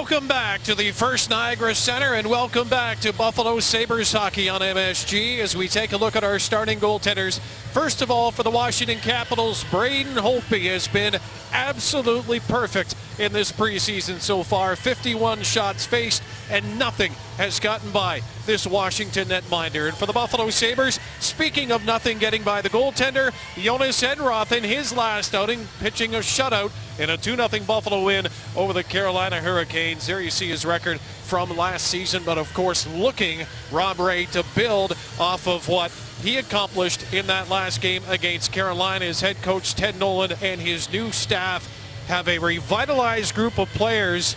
Welcome back to the First Niagara Center, and welcome back to Buffalo Sabres hockey on MSG as we take a look at our starting goaltenders. First of all, for the Washington Capitals, Braden Holtby has been absolutely perfect in this preseason so far. 51 shots faced and nothing has gotten by this Washington netminder. And for the Buffalo Sabres, speaking of nothing getting by the goaltender, Jonas Enroth in his last outing pitching a shutout in a 2-0 Buffalo win over the Carolina Hurricanes. There you see his record from last season, but of course looking, Rob Ray, to build off of what he accomplished in that last game against Carolina. His head coach Ted Nolan and his new staff have a revitalized group of players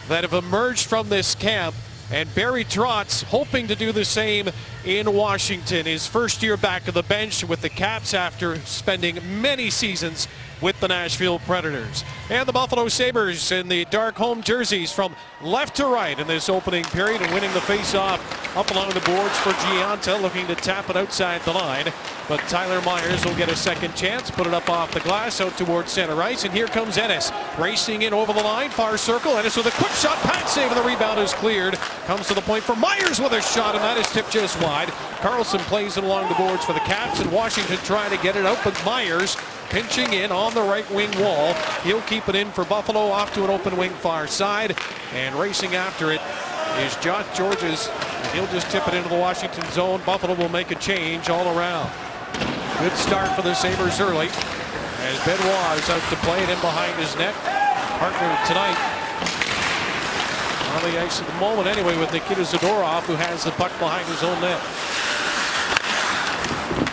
that have emerged from this camp, and Barry Trotz hoping to do the same in Washington. His first year back of the bench with the Caps after spending many seasons with the Nashville Predators. And the Buffalo Sabres in the dark home jerseys from left to right in this opening period, and winning the face-off up along the boards for Gianta, looking to tap it outside the line. But Tyler Myers will get a second chance, put it up off the glass out towards center ice, and here comes Ennis racing in over the line, far circle. Ennis with a quick shot, pad save, and the rebound is cleared. Comes to the point for Myers with a shot, and that is tipped just wide. Carlson plays it along the boards for the Caps, and Washington trying to get it out, but Myers pinching in on the right wing wall. He'll keep it in for Buffalo, off to an open wing far side, and racing after it is Josh Georges, and he'll just tip it into the Washington zone. Buffalo will make a change all around. Good start for the Sabres early as Benoit is out to play it in behind his net. Partner tonight on the ice at the moment anyway with Nikita Zadorov, who has the puck behind his own net.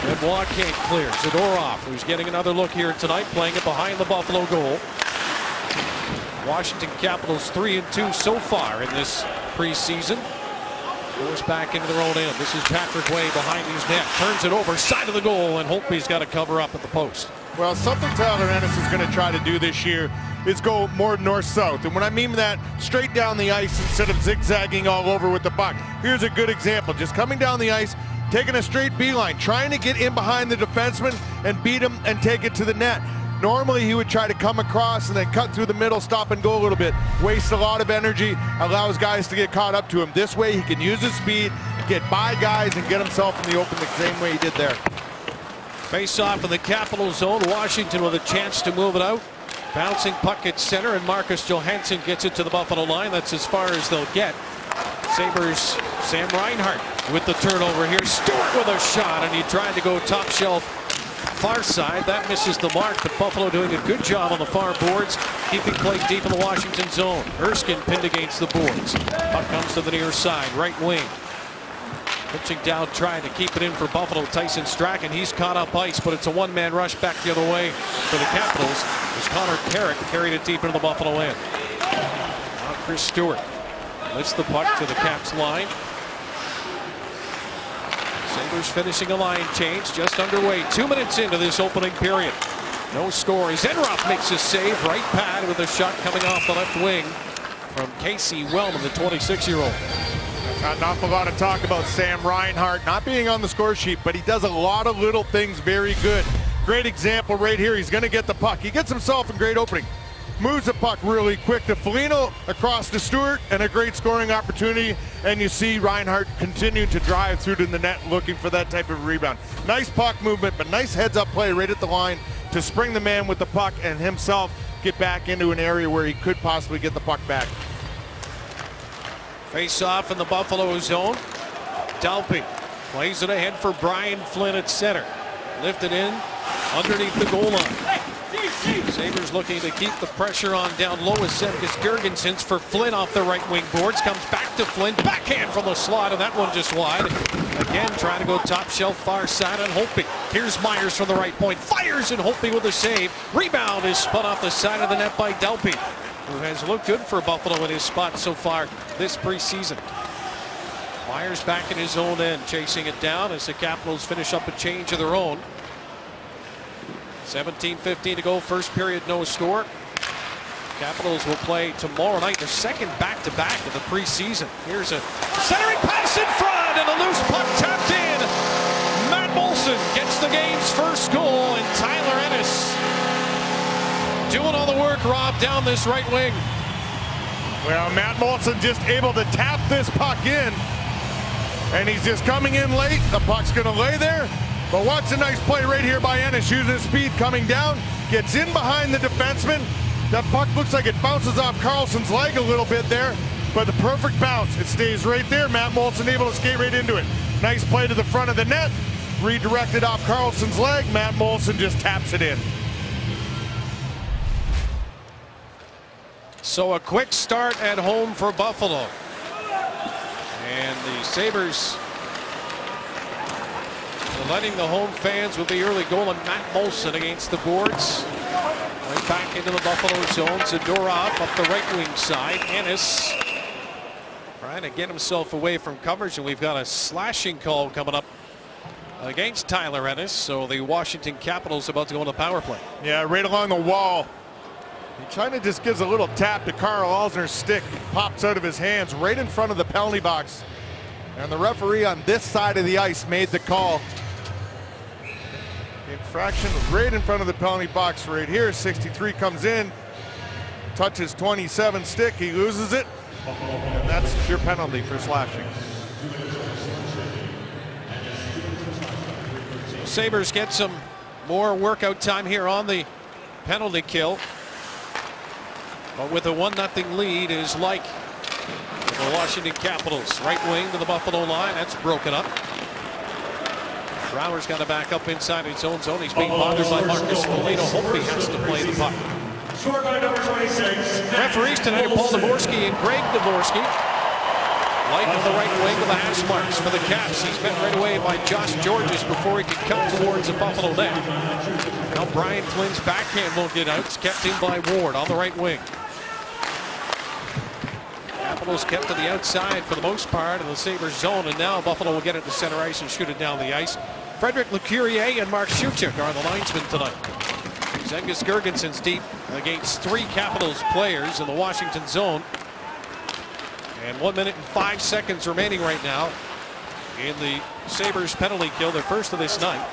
Benoit can't clear. Zadorov, who's getting another look here tonight, playing it behind the Buffalo goal. Washington Capitals 3-2 so far in this preseason. Goes back into their own end. This is Patrick Way behind his net. Turns it over, side of the goal, and Holtby's got to cover up at the post. Well, something Tyler Ennis is going to try to do this year is go more north-south. And when I mean that, straight down the ice instead of zigzagging all over with the puck. Here's a good example. Just coming down the ice, taking a straight beeline, trying to get in behind the defenseman and beat him and take it to the net. Normally he would try to come across and then cut through the middle, stop and go a little bit. Wastes a lot of energy, allows guys to get caught up to him. This way he can use his speed, get by guys, and get himself in the open the same way he did there. Face off in the Capital zone. Washington with a chance to move it out. Bouncing puck at center, and Marcus Johansson gets it to the Buffalo line. That's as far as they'll get. Sabres, Sam Reinhart with the turnover here. Stewart with a shot, and he tried to go top shelf far side. That misses the mark, but Buffalo doing a good job on the far boards, keeping play deep in the Washington zone. Erskine pinned against the boards. Puck comes to the near side, right wing. Pitching down, trying to keep it in for Buffalo. Tyson Strachan, he's caught up ice, but it's a one-man rush back the other way for the Capitals as Connor Carrick carried it deep into the Buffalo end. Now Chris Stewart lifts the puck to the Caps line. Sabres finishing a line change, just underway. 2 minutes into this opening period. No score as Enroth makes a save. Right pad with a shot coming off the left wing from Casey Wellman, the 26-year-old. Not an awful lot of talk about Sam Reinhart not being on the score sheet, but he does a lot of little things very good. Great example right here. He's going to get the puck. He gets himself a great opening. Moves the puck really quick to Foligno, across to Stewart, and a great scoring opportunity. And you see Reinhart continue to drive through to the net looking for that type of rebound. Nice puck movement, but nice heads-up play right at the line to spring the man with the puck and himself get back into an area where he could possibly get the puck back. Face off in the Buffalo zone. Dalpe plays it ahead for Brian Flynn at center. Lifted in underneath the goal line. Sabres looking to keep the pressure on down low as Zemgus Girgensons for Flynn off the right wing boards. Comes back to Flynn. Backhand from the slot, and that one just wide. Again, trying to go top shelf far side on Holtby. Here's Myers from the right point. Fires, and Holtby with a save. Rebound is spun off the side of the net by Dalpe, who has looked good for Buffalo in his spot so far this preseason. Myers back in his own end, chasing it down as the Capitals finish up a change of their own. 17:15 to go, first period, no score. Capitals will play tomorrow night, their second back-to-back of the preseason. Here's a centering pass in front, and a loose puck tapped in. Matt Moulson gets the game's first goal, and Tyler Ennis doing all the work, Rob, down this right wing. Well, Matt Moulson just able to tap this puck in. And he's just coming in late. The puck's going to lay there. But watch a nice play right here by Ennis. Using his speed coming down. Gets in behind the defenseman. That puck looks like it bounces off Carlson's leg a little bit there. But the perfect bounce. It stays right there. Matt Moulson able to skate right into it. Nice play to the front of the net. Redirected off Carlson's leg. Matt Moulson just taps it in. So a quick start at home for Buffalo. And the Sabres letting the home fans with the early goal, and Matt Moulson against the boards. Right back into the Buffalo zone. Zadorov up the right wing side. Ennis trying to get himself away from coverage, and we've got a slashing call coming up against Tyler Ennis. So the Washington Capitals about to go on the power play. Yeah, right along the wall. He trying to just gives a little tap to Carl Alzner's stick. Pops out of his hands right in front of the penalty box. And the referee on this side of the ice made the call. Infraction right in front of the penalty box right here. 63 comes in. Touches 27 stick. He loses it. And that's your penalty for slashing. Sabres get some more workout time here on the penalty kill. But with a 1-0 lead is like the Washington Capitals. Right wing to the Buffalo line. That's broken up. Brouwer's got to back up inside his own zone. He's being bothered by Marcus Foligno. Hope he has to play the puck. Scored by number 26. Referees tonight are Paul Dvorsky and Greg Dvorsky. Light on the right wing of the hash marks for the Caps. He's met right away by Josh Georges before he could come towards the Buffalo net. Now Brian Flynn's backhand won't get out. It's kept in by Ward on the right wing. Capitals kept to the outside for the most part of the Sabres zone, and now Buffalo will get it to center ice and shoot it down the ice. Frederick Lecourier and Mark Shuchuk are the linesmen tonight. Zengus Girgensons deep against 3 Capitals players in the Washington zone. And 1 minute and 5 seconds remaining right now in the Sabres penalty kill, their first of this night.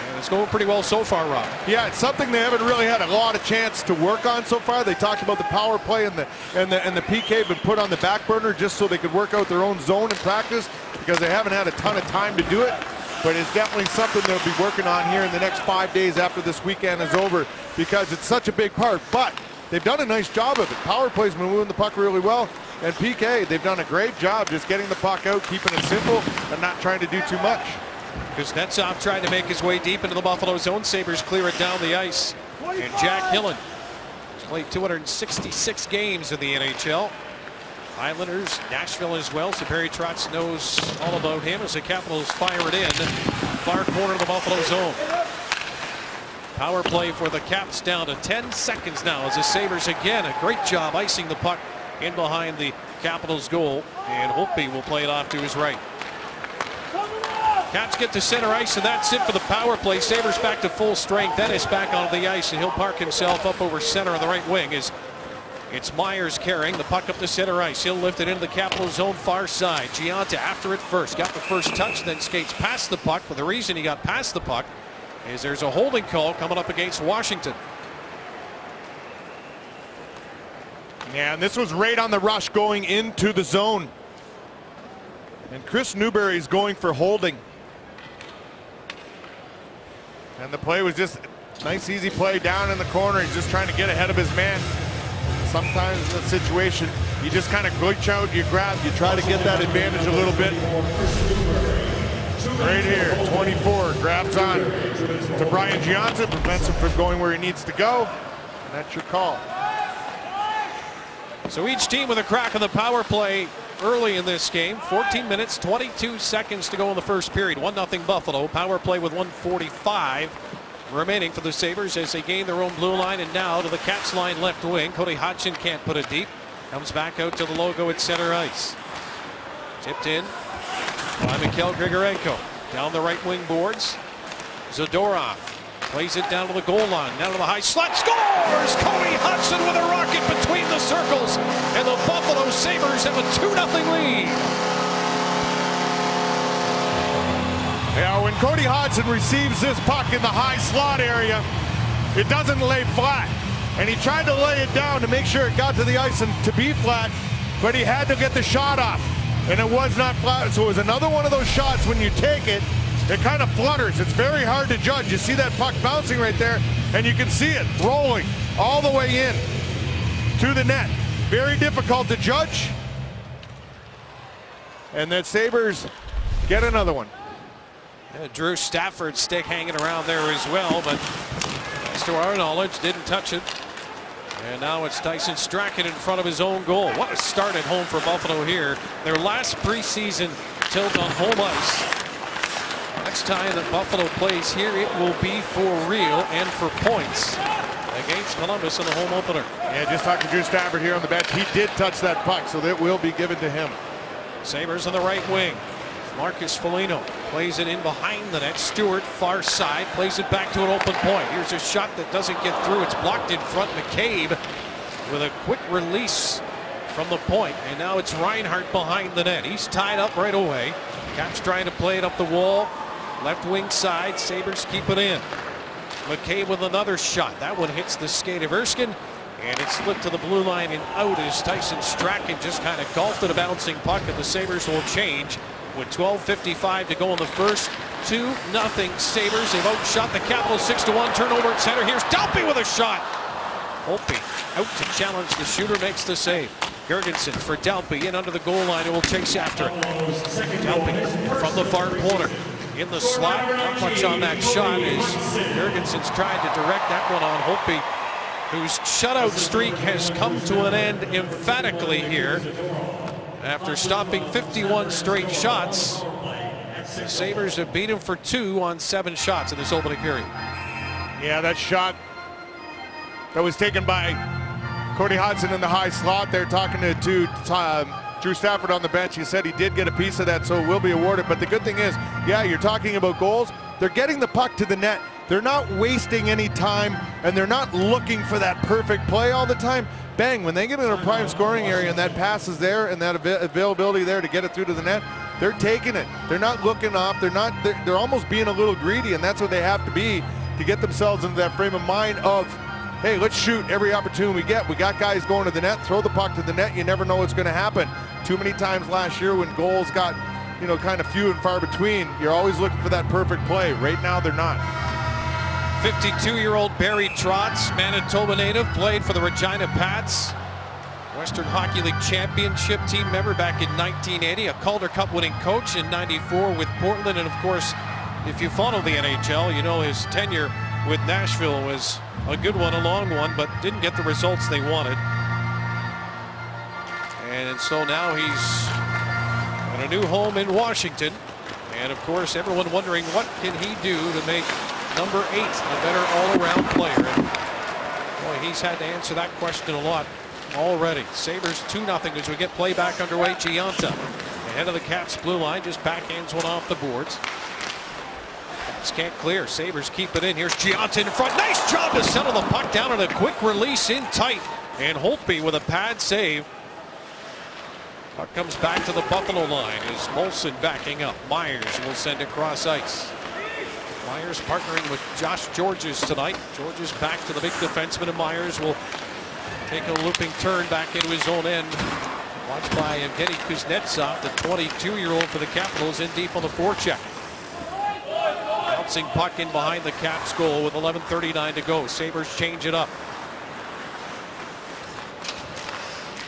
And it's going pretty well so far, Rob. Yeah, it's something they haven't really had a lot of chance to work on so far. They talked about the power play and the PK been put on the back burner just so they could work out their own zone in practice because they haven't had a ton of time to do it. But it's definitely something they'll be working on here in the next 5 days after this weekend is over because it's such a big part. But they've done a nice job of it. Power play's been moving the puck really well. And PK, they've done a great job just getting the puck out, keeping it simple, and not trying to do too much. Kuznetsov tried to make his way deep into the Buffalo zone. Sabres clear it down the ice. And Jack Hillen has played 266 games in the NHL. Islanders, Nashville as well. So Barry Trotz knows all about him as the Capitals fire it in. Far corner of the Buffalo zone. Power play for the Caps down to 10 seconds now as the Sabres again a great job icing the puck in behind the Capitals goal. And Holtby will play it off to his right. Caps get to center ice, and that's it for the power play. Sabres back to full strength. Ennis back onto the ice, and he'll park himself up over center on the right wing as it's Myers carrying the puck up to center ice. He'll lift it into the Capital zone far side. Gionta after it first. Got the first touch, then skates past the puck. But the reason he got past the puck is there's a holding call coming up against Washington. Yeah, and this was right on the rush going into the zone. And Chris Newberry is going for holding. And the play was just a nice, easy play down in the corner. He's just trying to get ahead of his man. Sometimes in that situation, you just kind of glitch out, you grab, you try to get that advantage a little bit. Right here, 24, grabs on to Brian Gionta, prevents him from going where he needs to go. And that's your call. So each team with a crack on the power play early in this game. 14 minutes, 22 seconds to go in the first period. 1-0 Buffalo. Power play with 1:45 remaining for the Sabres as they gain their own blue line, and now to the Caps line left wing. Cody Hodgson can't put it deep. Comes back out to the logo at center ice. Tipped in by Mikhail Grigorenko. Down the right wing boards. Zadorov plays it down to the goal line. Down to the high slot. Scores! Cody Hodgson with a rocket between the circles. And the Buffalo Sabres have a 2-0 lead. Yeah, when Cody Hodgson receives this puck in the high slot area, it doesn't lay flat. and he tried to lay it down to make sure it got to the ice and to be flat, but he had to get the shot off, and it was not flat. So it was another one of those shots when you take it, it kind of flutters. It's very hard to judge. You see that puck bouncing right there, and you can see it rolling all the way in to the net. Very difficult to judge. And the Sabres get another one. Yeah, Drew Stafford's stick hanging around there as well, but to our knowledge, didn't touch it. And now it's Tyson Strachan in front of his own goal. What a start at home for Buffalo here. Their last preseason tilt on home ice. Next time that Buffalo plays here, it will be for real and for points against Columbus in the home opener. Yeah, just talking to Drew Stafford here on the bench. He did touch that puck, so that will be given to him. Sabres on the right wing. Marcus Foligno plays it in behind the net. Stewart, far side, plays it back to an open point. Here's a shot that doesn't get through. It's blocked in front. McCabe with a quick release from the point. And now it's Reinhart behind the net. He's tied up right away. Caps trying to play it up the wall. Left wing side. Sabres keep it in. McCabe with another shot. That one hits the skate of Erskine. And it's slipped to the blue line and out as Tyson Strachan just kind of golfed at a bouncing puck, and the Sabres will change with 12:55 to go in the first. 2-0 Sabres. They've outshot the Capitals 6-1. Turnover at center. Here's Dalpe with a shot. Holtby out to challenge the shooter, makes the save. Girgensons for Dalpe in under the goal line and will chase after it. Dalpe from the far corner in the slot. Not much on that shot as Girgensons tried to direct that one on Holtby, whose shutout streak has come to an end emphatically here. After stopping 51 straight shots, the Sabres have beat him for 2 on 7 shots in this opening period. Yeah, that shot that was taken by Cody Hodgson in the high slot there, talking to Drew Stafford on the bench. He said he did get a piece of that, so it will be awarded. But the good thing is, yeah, you're talking about goals. They're getting the puck to the net. They're not wasting any time, and they're not looking for that perfect play all the time. Bang, when they get in a prime scoring area and that pass is there and that availability there to get it through to the net, they're taking it. They're not looking off. They're almost being a little greedy, and that's what they have to be to get themselves into that frame of mind of, hey, let's shoot every opportunity we get. We got guys going to the net. Throw the puck to the net. You never know what's going to happen. Too many times last year when goals got, kind of few and far between, you're always looking for that perfect play. Right now, they're not. 52-year-old Barry Trotz, Manitoba native, played for the Regina Pats. Western Hockey League championship team member back in 1980, a Calder Cup winning coach in 94 with Portland. And of course, if you follow the NHL, you know his tenure with Nashville was a good one, a long one, but didn't get the results they wanted. And so now he's at a new home in Washington. And of course, everyone wondering what can he do to make number 8 a better all-around player. And boy, he's had to answer that question a lot already. Sabres 2-0 as we get play back underway. Gianta ahead of the Caps blue line, just backhands one off the boards. Caps can't clear. Sabres keep it in. Here's Gianta in front. Nice job to settle the puck down on a quick release in tight. And Holtby with a pad save. Puck comes back to the Buffalo line as Molson backing up. Myers will send it cross ice. Myers partnering with Josh Georges tonight. Georges back to the big defenseman, and Myers will take a looping turn back into his own end. Watched by Evgeny Kuznetsov, the 22-year-old for the Capitals, in deep on the forecheck. Bouncing puck in behind the Caps goal with 11:39 to go. Sabres change it up.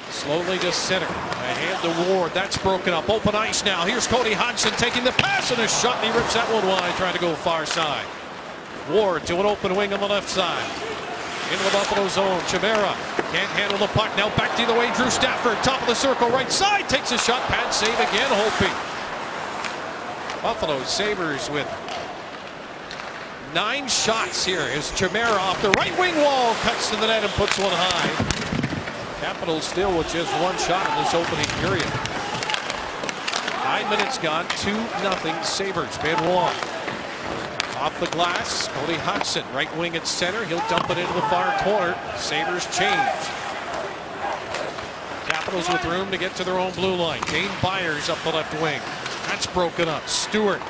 Slowly to center. A hand to Ward. That's broken up. Open ice now. Here's Cody Hodgson taking the pass and a shot, and he rips that one wide, trying to go far side. Ward to an open wing on the left side. Into the Buffalo zone. Chimera can't handle the puck. Now back the other way. Drew Stafford, top of the circle, right side. Takes a shot. Pad save again. Holtby. Buffalo Sabres with 9 shots here as Chimera off the right wing wall cuts to the net and puts one high. Capitals still with just 1 shot in this opening period. 9 minutes gone, 2-0 Sabres. Benoit off the glass. Cody Hodgson, right wing at center. He'll dump it into the far corner. Sabres change. Capitals with room to get to their own blue line. Dane Byers up the left wing. That's broken up. Stewart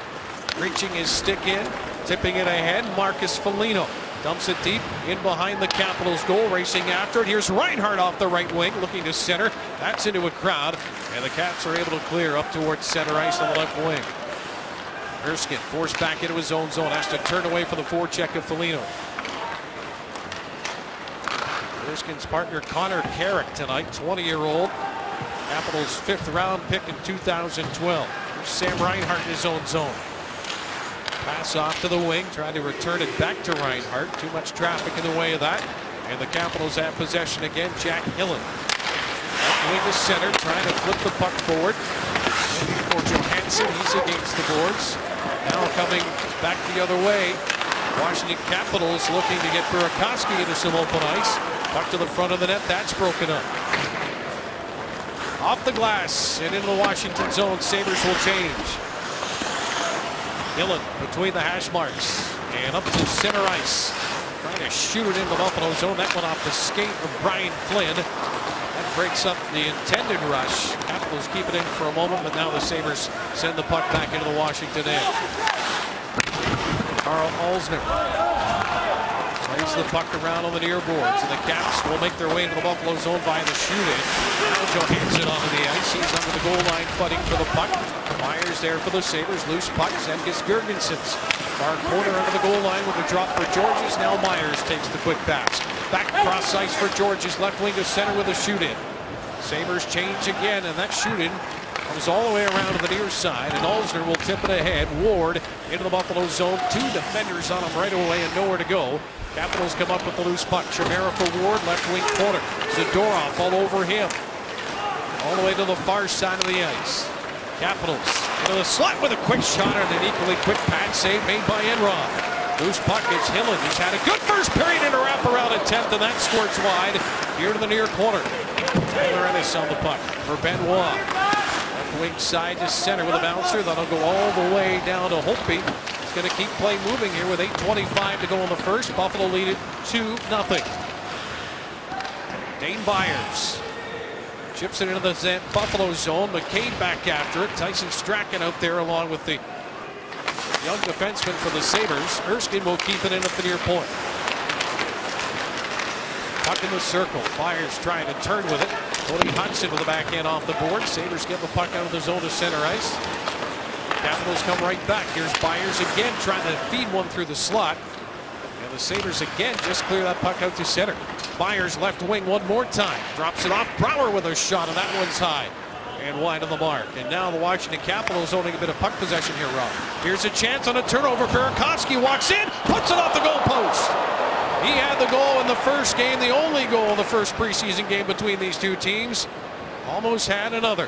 reaching his stick in, tipping it ahead. Marcus Foligno Dumps it deep in behind the Capitals goal, racing after it. Here's Reinhart off the right wing, looking to center. That's into a crowd, and the Caps are able to clear up towards center ice on the left wing. Erskine forced back into his own zone, has to turn away for the forecheck of Foligno. Erskine's partner Connor Carrick tonight, 20-year-old. Capitals 5th round pick in 2012. Here's Sam Reinhart in his own zone. Pass off to the wing, trying to return it back to Reinhart. Too much traffic in the way of that. And the Capitals have possession again. Jack Hillen. Wing to center, trying to flip the puck forward. For Johansson, he's against the boards. Now coming back the other way. Washington Capitals looking to get Burakovsky into some open ice. Puck to the front of the net, that's broken up. Off the glass and into the Washington zone. Sabres will change. Hillen between the hash marks and up to center ice. Trying to shoot it into the Buffalo zone. That went off the skate of Brian Flynn. That breaks up the intended rush. Capitals keep it in for a moment, but now the Sabres send the puck back into the Washington end. Carl Alsner plays the puck around on the near boards, and the Caps will make their way into the Buffalo zone via the shoot-in. Now Johansson onto the ice. He's under the goal line fighting for the puck. Myers there for the Sabres. Loose puck. Zemgus Girgensons. Far corner under the goal line with a drop for Georges. Now Myers takes the quick pass. Back cross ice for Georges. Left wing to center with a shoot-in. Sabres change again, and that shoot-in comes all the way around to the near side, and Alsner will tip it ahead. Ward into the Buffalo zone. 2 defenders on him right away and nowhere to go. Capitals come up with the loose puck. Chimera for Ward, left wing corner. Zadorov all over him. All the way to the far side of the ice. Capitals into the slot with a quick shot and an equally quick pad save made by Enroth. Loose puck, it's Hillen. He's had a good first period in a wraparound attempt, and that squirts wide here to the near corner. Taylor Ennis on the puck for Benoit. Left wing side to center with a bouncer. That'll go all the way down to Holtby. He's going to keep play moving here with 8:25 to go in the first. Buffalo lead it 2-0. Dane Byers chips it into the Buffalo zone. McCain back after it. Tyson Strachan out there along with the young defenseman for the Sabres. Erskine will keep it in at the near point. Puck in the circle. Byers trying to turn with it. Cody Hudson to the backhand off the board. Sabres get the puck out of the zone to center ice. Capitals come right back. Here's Byers again trying to feed one through the slot. And the Sabres again just clear that puck out to center. Byers left wing one more time. Drops it off. Brouwer with a shot, and that one's high and wide of the mark. And now the Washington Capitals owning a bit of puck possession here, Rob. Here's a chance on a turnover. Burakovsky walks in, puts it off the goal post. He had the goal in the first game, the only goal in the first preseason game between these two teams. Almost had another.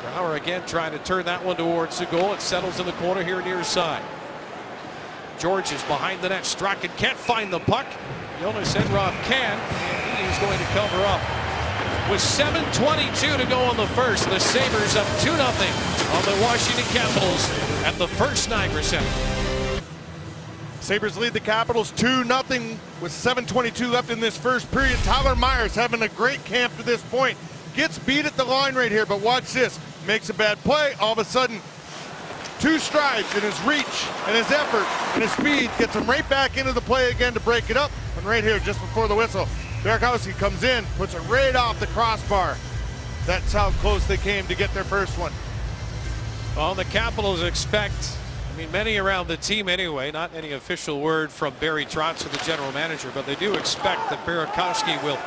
Brouwer again trying to turn that one towards the goal. It settles in the corner here near side. George is behind the net. Strachan can't find the puck. Jonas Enroth can, and he is going to cover up. With 7:22 to go in the first, the Sabres up 2-0 on the Washington Capitals at the First Niagara Center. Sabres lead the Capitals 2-0 with 7:22 left in this first period. Tyler Myers having a great camp to this point. Gets beat at the line right here, but watch this. Makes a bad play. All of a sudden, 2 strides in his reach and his effort and his speed gets him right back into the play again to break it up. And right here, just before the whistle, Burakovsky comes in, puts it right off the crossbar. That's how close they came to get their first one. Well, the Capitals expect, many around the team anyway, not any official word from Barry Trotz, the general manager, but they do expect that Burakovsky will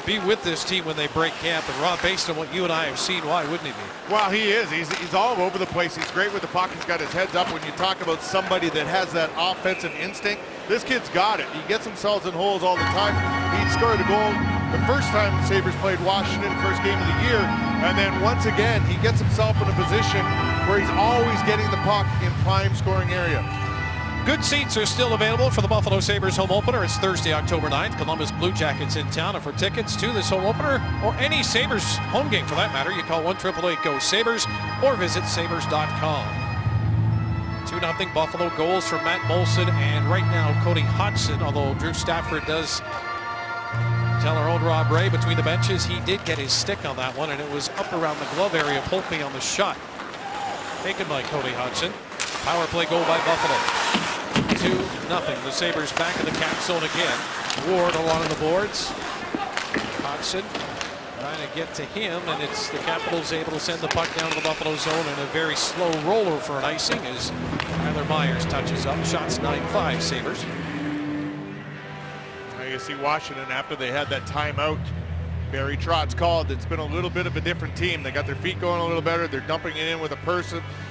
be with this team when they break camp. And Rob, based on what you and I have seen, why wouldn't he be? Well, he is. He's all over the place. He's great with the puck. He's got his heads up. When you talk about somebody that has that offensive instinct, this kid's got it. He gets himself in holes all the time. He scored a goal the first time the Sabres played Washington, first game of the year. And then once again, he gets himself in a position where he's always getting the puck in prime scoring area. Good seats are still available for the Buffalo Sabres home opener. It's Thursday, October 9th. Columbus Blue Jackets in town. And for tickets to this home opener, or any Sabres home game for that matter, you call 1-888-GO-SABRES or visit sabres.com. 2-0 Buffalo. Goals for Matt Moulson and right now Cody Hudson. Although Drew Stafford does tell our own Rob Ray between the benches, he did get his stick on that one, and it was up around the glove area of Holtby on the shot. Taken by Cody Hudson. Power play goal by Buffalo. 2-0. The Sabres back in the cap zone again. Ward along the boards. Hodgson trying to get to him, and it's the Capitals able to send the puck down to the Buffalo zone in a very slow roller for an icing as Tyler Myers touches up. Shots 9-5 Sabres. You see Washington after they had that timeout. Barry Trotz called. It's been a little bit of a different team. They got their feet going a little better. They're dumping it in with a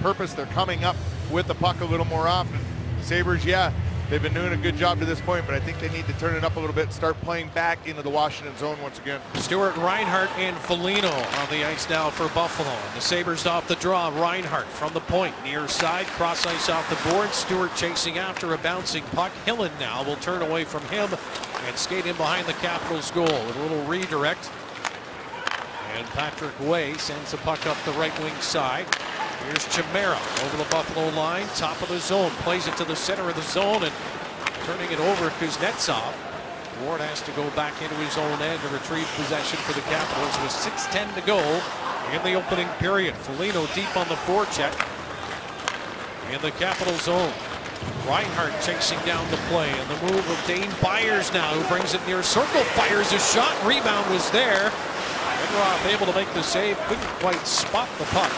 purpose. They're coming up with the puck a little more often. Sabres, yeah, they've been doing a good job to this point, but I think they need to turn it up a little bit and start playing back into the Washington zone once again. Stuart Reinhart and Foligno on the ice now for Buffalo. And the Sabres off the draw. Reinhart from the point, near side, cross ice off the board. Stuart chasing after a bouncing puck. Hillen now will turn away from him and skate in behind the Capitals goal. A little redirect. And Patrick Way sends the puck up the right wing side. Here's Chimera over the Buffalo line, top of the zone, plays it to the center of the zone and turning it over Kuznetsov. Ward has to go back into his own end to retrieve possession for the Capitals with 6:10 to go in the opening period. Foligno deep on the forecheck in the Capital zone. Reinhart chasing down the play, and the move of Dane Byers now, who brings it near circle, fires a shot, rebound was there. Enroth able to make the save, couldn't quite spot the puck.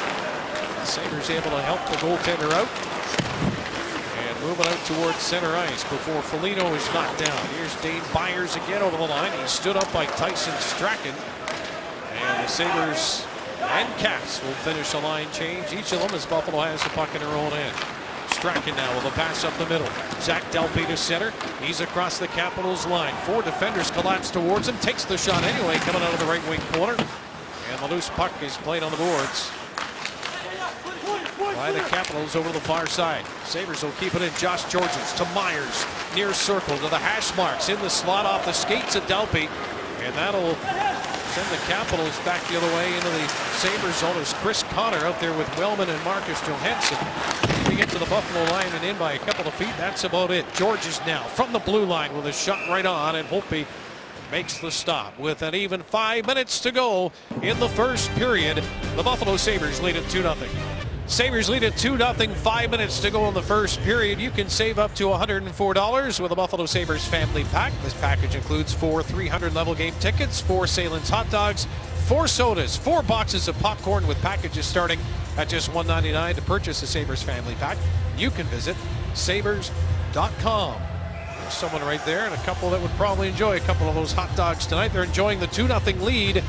The Sabres able to help the goaltender out and move it out towards center ice before Foligno is knocked down. Here's Dane Byers again over the line. He stood up by Tyson Strachan, and the Sabres and Caps will finish a line change, each of them, as Buffalo has the puck in their own end. Strachan now with a pass up the middle. Zach Delpy to center. He's across the Capitals line. 4 defenders collapse towards him. Takes the shot anyway, coming out of the right wing corner. And the loose puck is played on the boards by the Capitals over the far side. Sabres will keep it in. Josh Georges to Myers. Near circle to the hash marks. In the slot off the skates of Delpy. And that'll send the Capitals back the other way into the Sabres zone as Chris Connor out there with Wellman and Marcus Johansson. We get to the Buffalo line and in by a couple of feet. That's about it. Georges now from the blue line with a shot right on, and Holtby makes the stop with an even 5 minutes to go in the first period. The Buffalo Sabres lead at 2-0. Sabres lead at 2-0, 5 minutes to go in the first period. You can save up to $104 with a Buffalo Sabres family pack. This package includes 4 300 level game tickets, 4 Salins hot dogs, 4 sodas, 4 boxes of popcorn, with packages starting at just $1.99. To purchase a Sabres family pack, you can visit sabres.com. There's someone right there, and a couple that would probably enjoy a couple of those hot dogs tonight. They're enjoying the 2-0 lead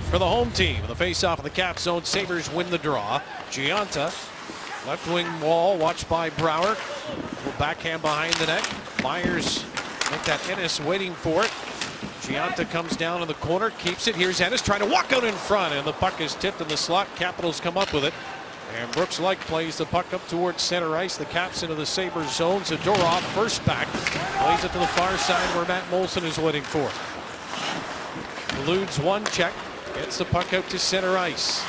for the home team. The face-off of the cap zone, Sabres win the draw. Gianta, left wing wall, watched by Brouwer. Will backhand behind the net. Myers with that Ennis waiting for it. Gianta comes down in the corner, keeps it. Here's Ennis trying to walk out in front, and the puck is tipped in the slot. Capitals come up with it. And Brooks Laich plays the puck up towards center ice. The Caps into the Sabres zone. Zadorov first back. Plays it to the far side where Matt Molson is waiting for it. Eludes one check. Gets the puck out to center ice.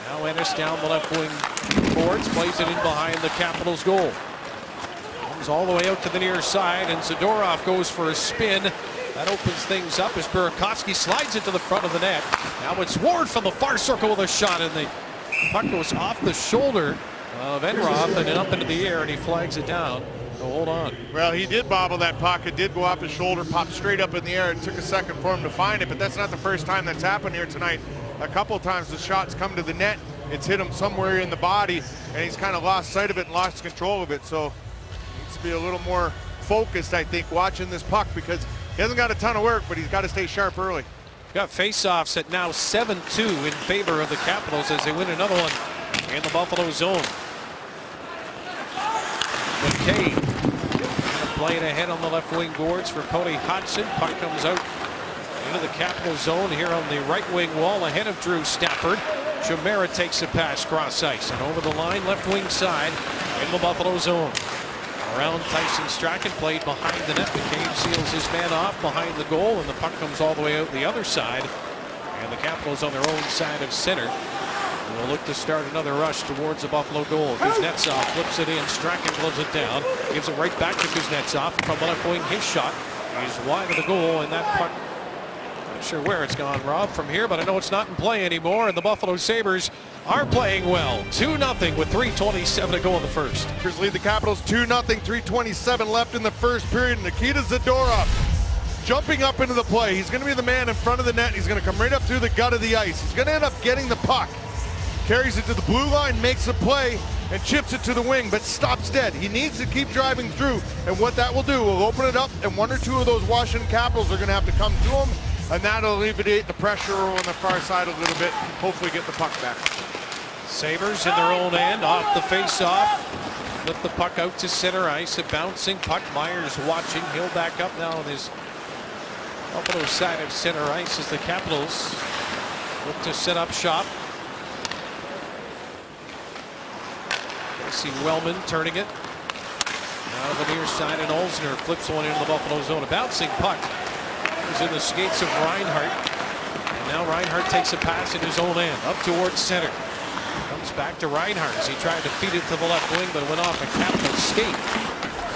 Now Ennis down the left wing boards. Plays it in behind the Capitals goal. Comes all the way out to the near side, and Zadorov goes for a spin. That opens things up as Burakovsky slides it to the front of the net. Now it's Ward from the far circle with a shot, and the puck goes off the shoulder of Enroth and up into the air, and he flags it down. So hold on. Well, he did bobble that puck. It did go off his shoulder, popped straight up in the air. It took a second for him to find it, but that's not the first time that's happened here tonight. A couple times the shots come to the net. It's hit him somewhere in the body, and he's kind of lost sight of it and lost control of it. So he needs to be a little more focused, I think, watching this puck, because he hasn't got a ton of work, but he's got to stay sharp early. Got face-offs at now 7-2 in favor of the Capitals as they win another one in the Buffalo zone. McKay playing ahead on the left wing boards for Cody Hodgson. Puck comes out into the Capital zone here on the right wing wall ahead of Drew Stafford. Chimera takes a pass cross ice and over the line left wing side in the Buffalo zone. Around Tyson Strachan, played behind the net. McCabe seals his man off behind the goal, and the puck comes all the way out the other side. And the Capitals on their own side of center will look to start another rush towards the Buffalo goal. Kuznetsov flips it in. Strachan gloves it down. Gives it right back to Kuznetsov from the left wing. His shot is wide of the goal, and that puck sure where it's gone, Rob, from here, but I know it's not in play anymore, and the Buffalo Sabres are playing well. 2-0 with 3:27 to go in the first. Sabres lead the Capitals 2-0, 3:27 left in the first period. Nikita Zadorov jumping up into the play. He's going to be the man in front of the net. He's going to come right up through the gut of the ice. He's going to end up getting the puck. Carries it to the blue line, makes the play, and chips it to the wing, but stops dead. He needs to keep driving through, and what that will do will open it up, and one or two of those Washington Capitals are going to have to come to him, and that'll alleviate the pressure on the far side a little bit, hopefully get the puck back. Sabres in their own end, off the face-off. Flip the puck out to center ice, a bouncing puck. Myers watching, he'll back up now on his Buffalo side of center ice as the Capitals look to set up shop. See Wellman turning it. Now to the near side, and Olsner flips one into the Buffalo zone. A bouncing puck is in the skates of Reinhart. And now Reinhart takes a pass in his own end, up towards center. Comes back to Reinhart as he tried to feed it to the left wing, but it went off a Capital skate.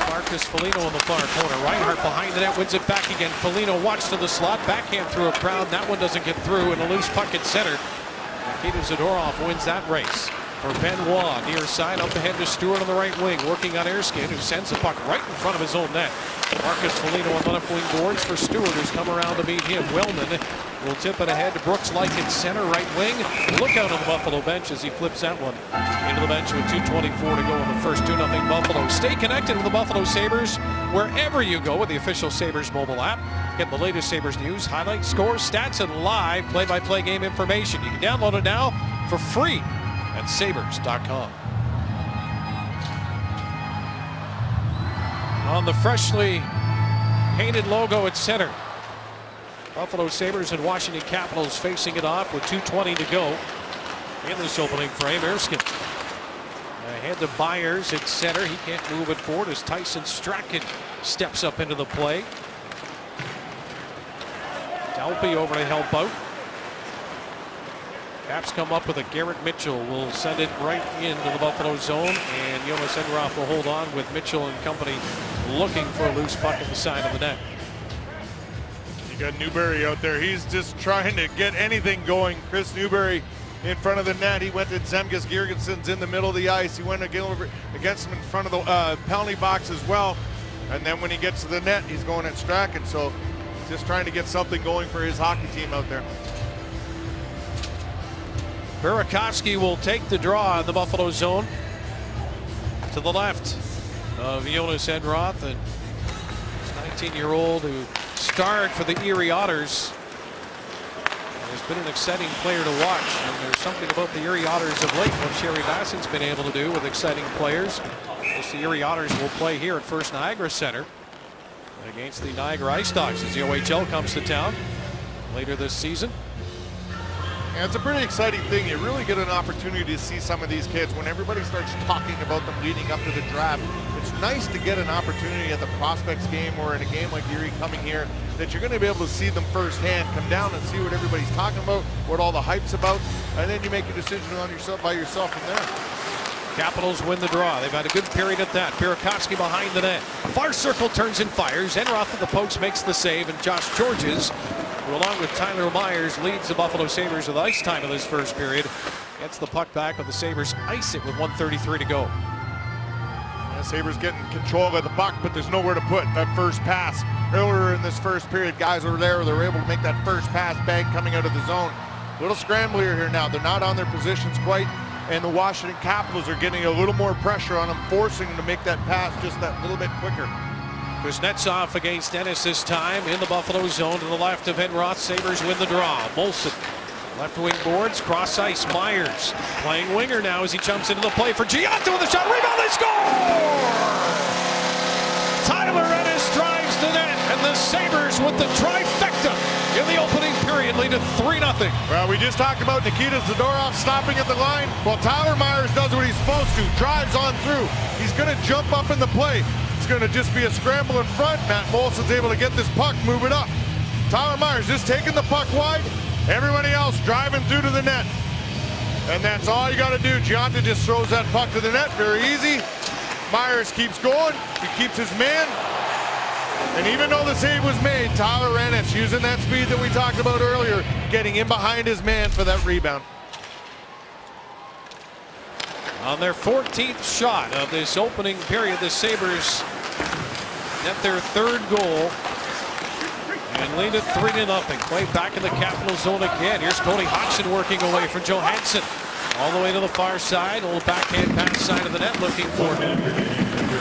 Marcus Foligno in the far corner. Reinhart behind the net, wins it back again. Foligno watched to the slot, backhand through a crowd. That one doesn't get through, and a loose puck at center. Nikita Zadorov wins that race. For Benoit, near side, up ahead to Stewart on the right wing, working on Erskine, who sends the puck right in front of his own net. Marcus Foligno on the left wing boards for Stewart, who's come around to meet him. Wellman will tip it ahead to Brooks Lyken, center right wing. Look out on the Buffalo bench as he flips that one into the bench with 2:24 to go in the first. 2-0 Buffalo. Stay connected with the Buffalo Sabres wherever you go with the official Sabres mobile app. Get the latest Sabres news, highlights, scores, stats, and live play-by-play game information. You can download it now for free at sabres.com. On the freshly painted logo at center, Buffalo Sabres and Washington Capitals facing it off with 2:20 to go in this opening frame. Erskine ahead to Byers at center. He can't move it forward as Tyson Strachan steps up into the play. Delpy over to help out. Caps come up with a Garrett Mitchell. Will send it right into the Buffalo zone, and Jonas Enroth will hold on with Mitchell and company looking for a loose puck at the side of the net. You got Newberry out there. He's just trying to get anything going. Chris Newberry in front of the net. He went to Zemgus Girgensons in the middle of the ice. He went against him in front of the penalty box as well. And then when he gets to the net, he's going at Strachan. So just trying to get something going for his hockey team out there. Burakovsky will take the draw in the Buffalo zone to the left of Jonas Enroth, and this 19-year-old who starred for the Erie Otters has been an exciting player to watch. And there's something about the Erie Otters of late, what Sherry Basson's been able to do with exciting players. As the Erie Otters will play here at First Niagara Center against the Niagara Ice Dogs as the OHL comes to town later this season. And it's a pretty exciting thing. You really get an opportunity to see some of these kids when everybody starts talking about them leading up to the draft. It's nice to get an opportunity at the prospects game or in a game like Erie coming here that you're going to be able to see them firsthand, come down and see what everybody's talking about, what all the hype's about, and then you make a decision on yourself by yourself from there. Capitals win the draw. They've had a good period at that. Burakovsky behind the net. Far circle turns and fires. Enroth at the pokes makes the save, and Josh Georges, who along with Tyler Myers leads the Buffalo Sabres with ice time in this first period, gets the puck back, but the Sabres ice it with 1:33 to go. Yeah, Sabres getting control of the puck, but there's nowhere to put that first pass. Earlier in this first period, guys were there. They're able to make that first pass, bang, coming out of the zone. Little scrambler here now. They're not on their positions quite, and the Washington Capitals are getting a little more pressure on them, forcing them to make that pass just that little bit quicker. Kuznetsov against Ennis this time in the Buffalo zone to the left of Enroth. Sabres win the draw. Molson left wing boards, cross ice. Myers playing winger now as he jumps into the play for Giotto with a shot. Rebound, they score! Tyler Ennis drives the net, and the Sabres with the trifecta in the opening period lead to 3-0. Well, we just talked about Nikita Zadorov stopping at the line. Well, Tyler Myers does what he's supposed to, drives on through. He's going to jump up in the play. It's going to just be a scramble in front. Matt Molson's able to get this puck, move it up. Tyler Myers just taking the puck wide. Everybody else driving through to the net. And that's all you got to do. Giunta just throws that puck to the net, very easy. Myers keeps going, he keeps his man, And even though the save was made, Tyler Ennis using that speed that we talked about earlier, getting in behind his man for that rebound. On their 14th shot of this opening period, the Sabres get their third goal and lead it 3-0. Play back in the Capital zone again. Here's Cody Hodgson working away from Johansson. All the way to the far side. Old backhand pass side of the net looking for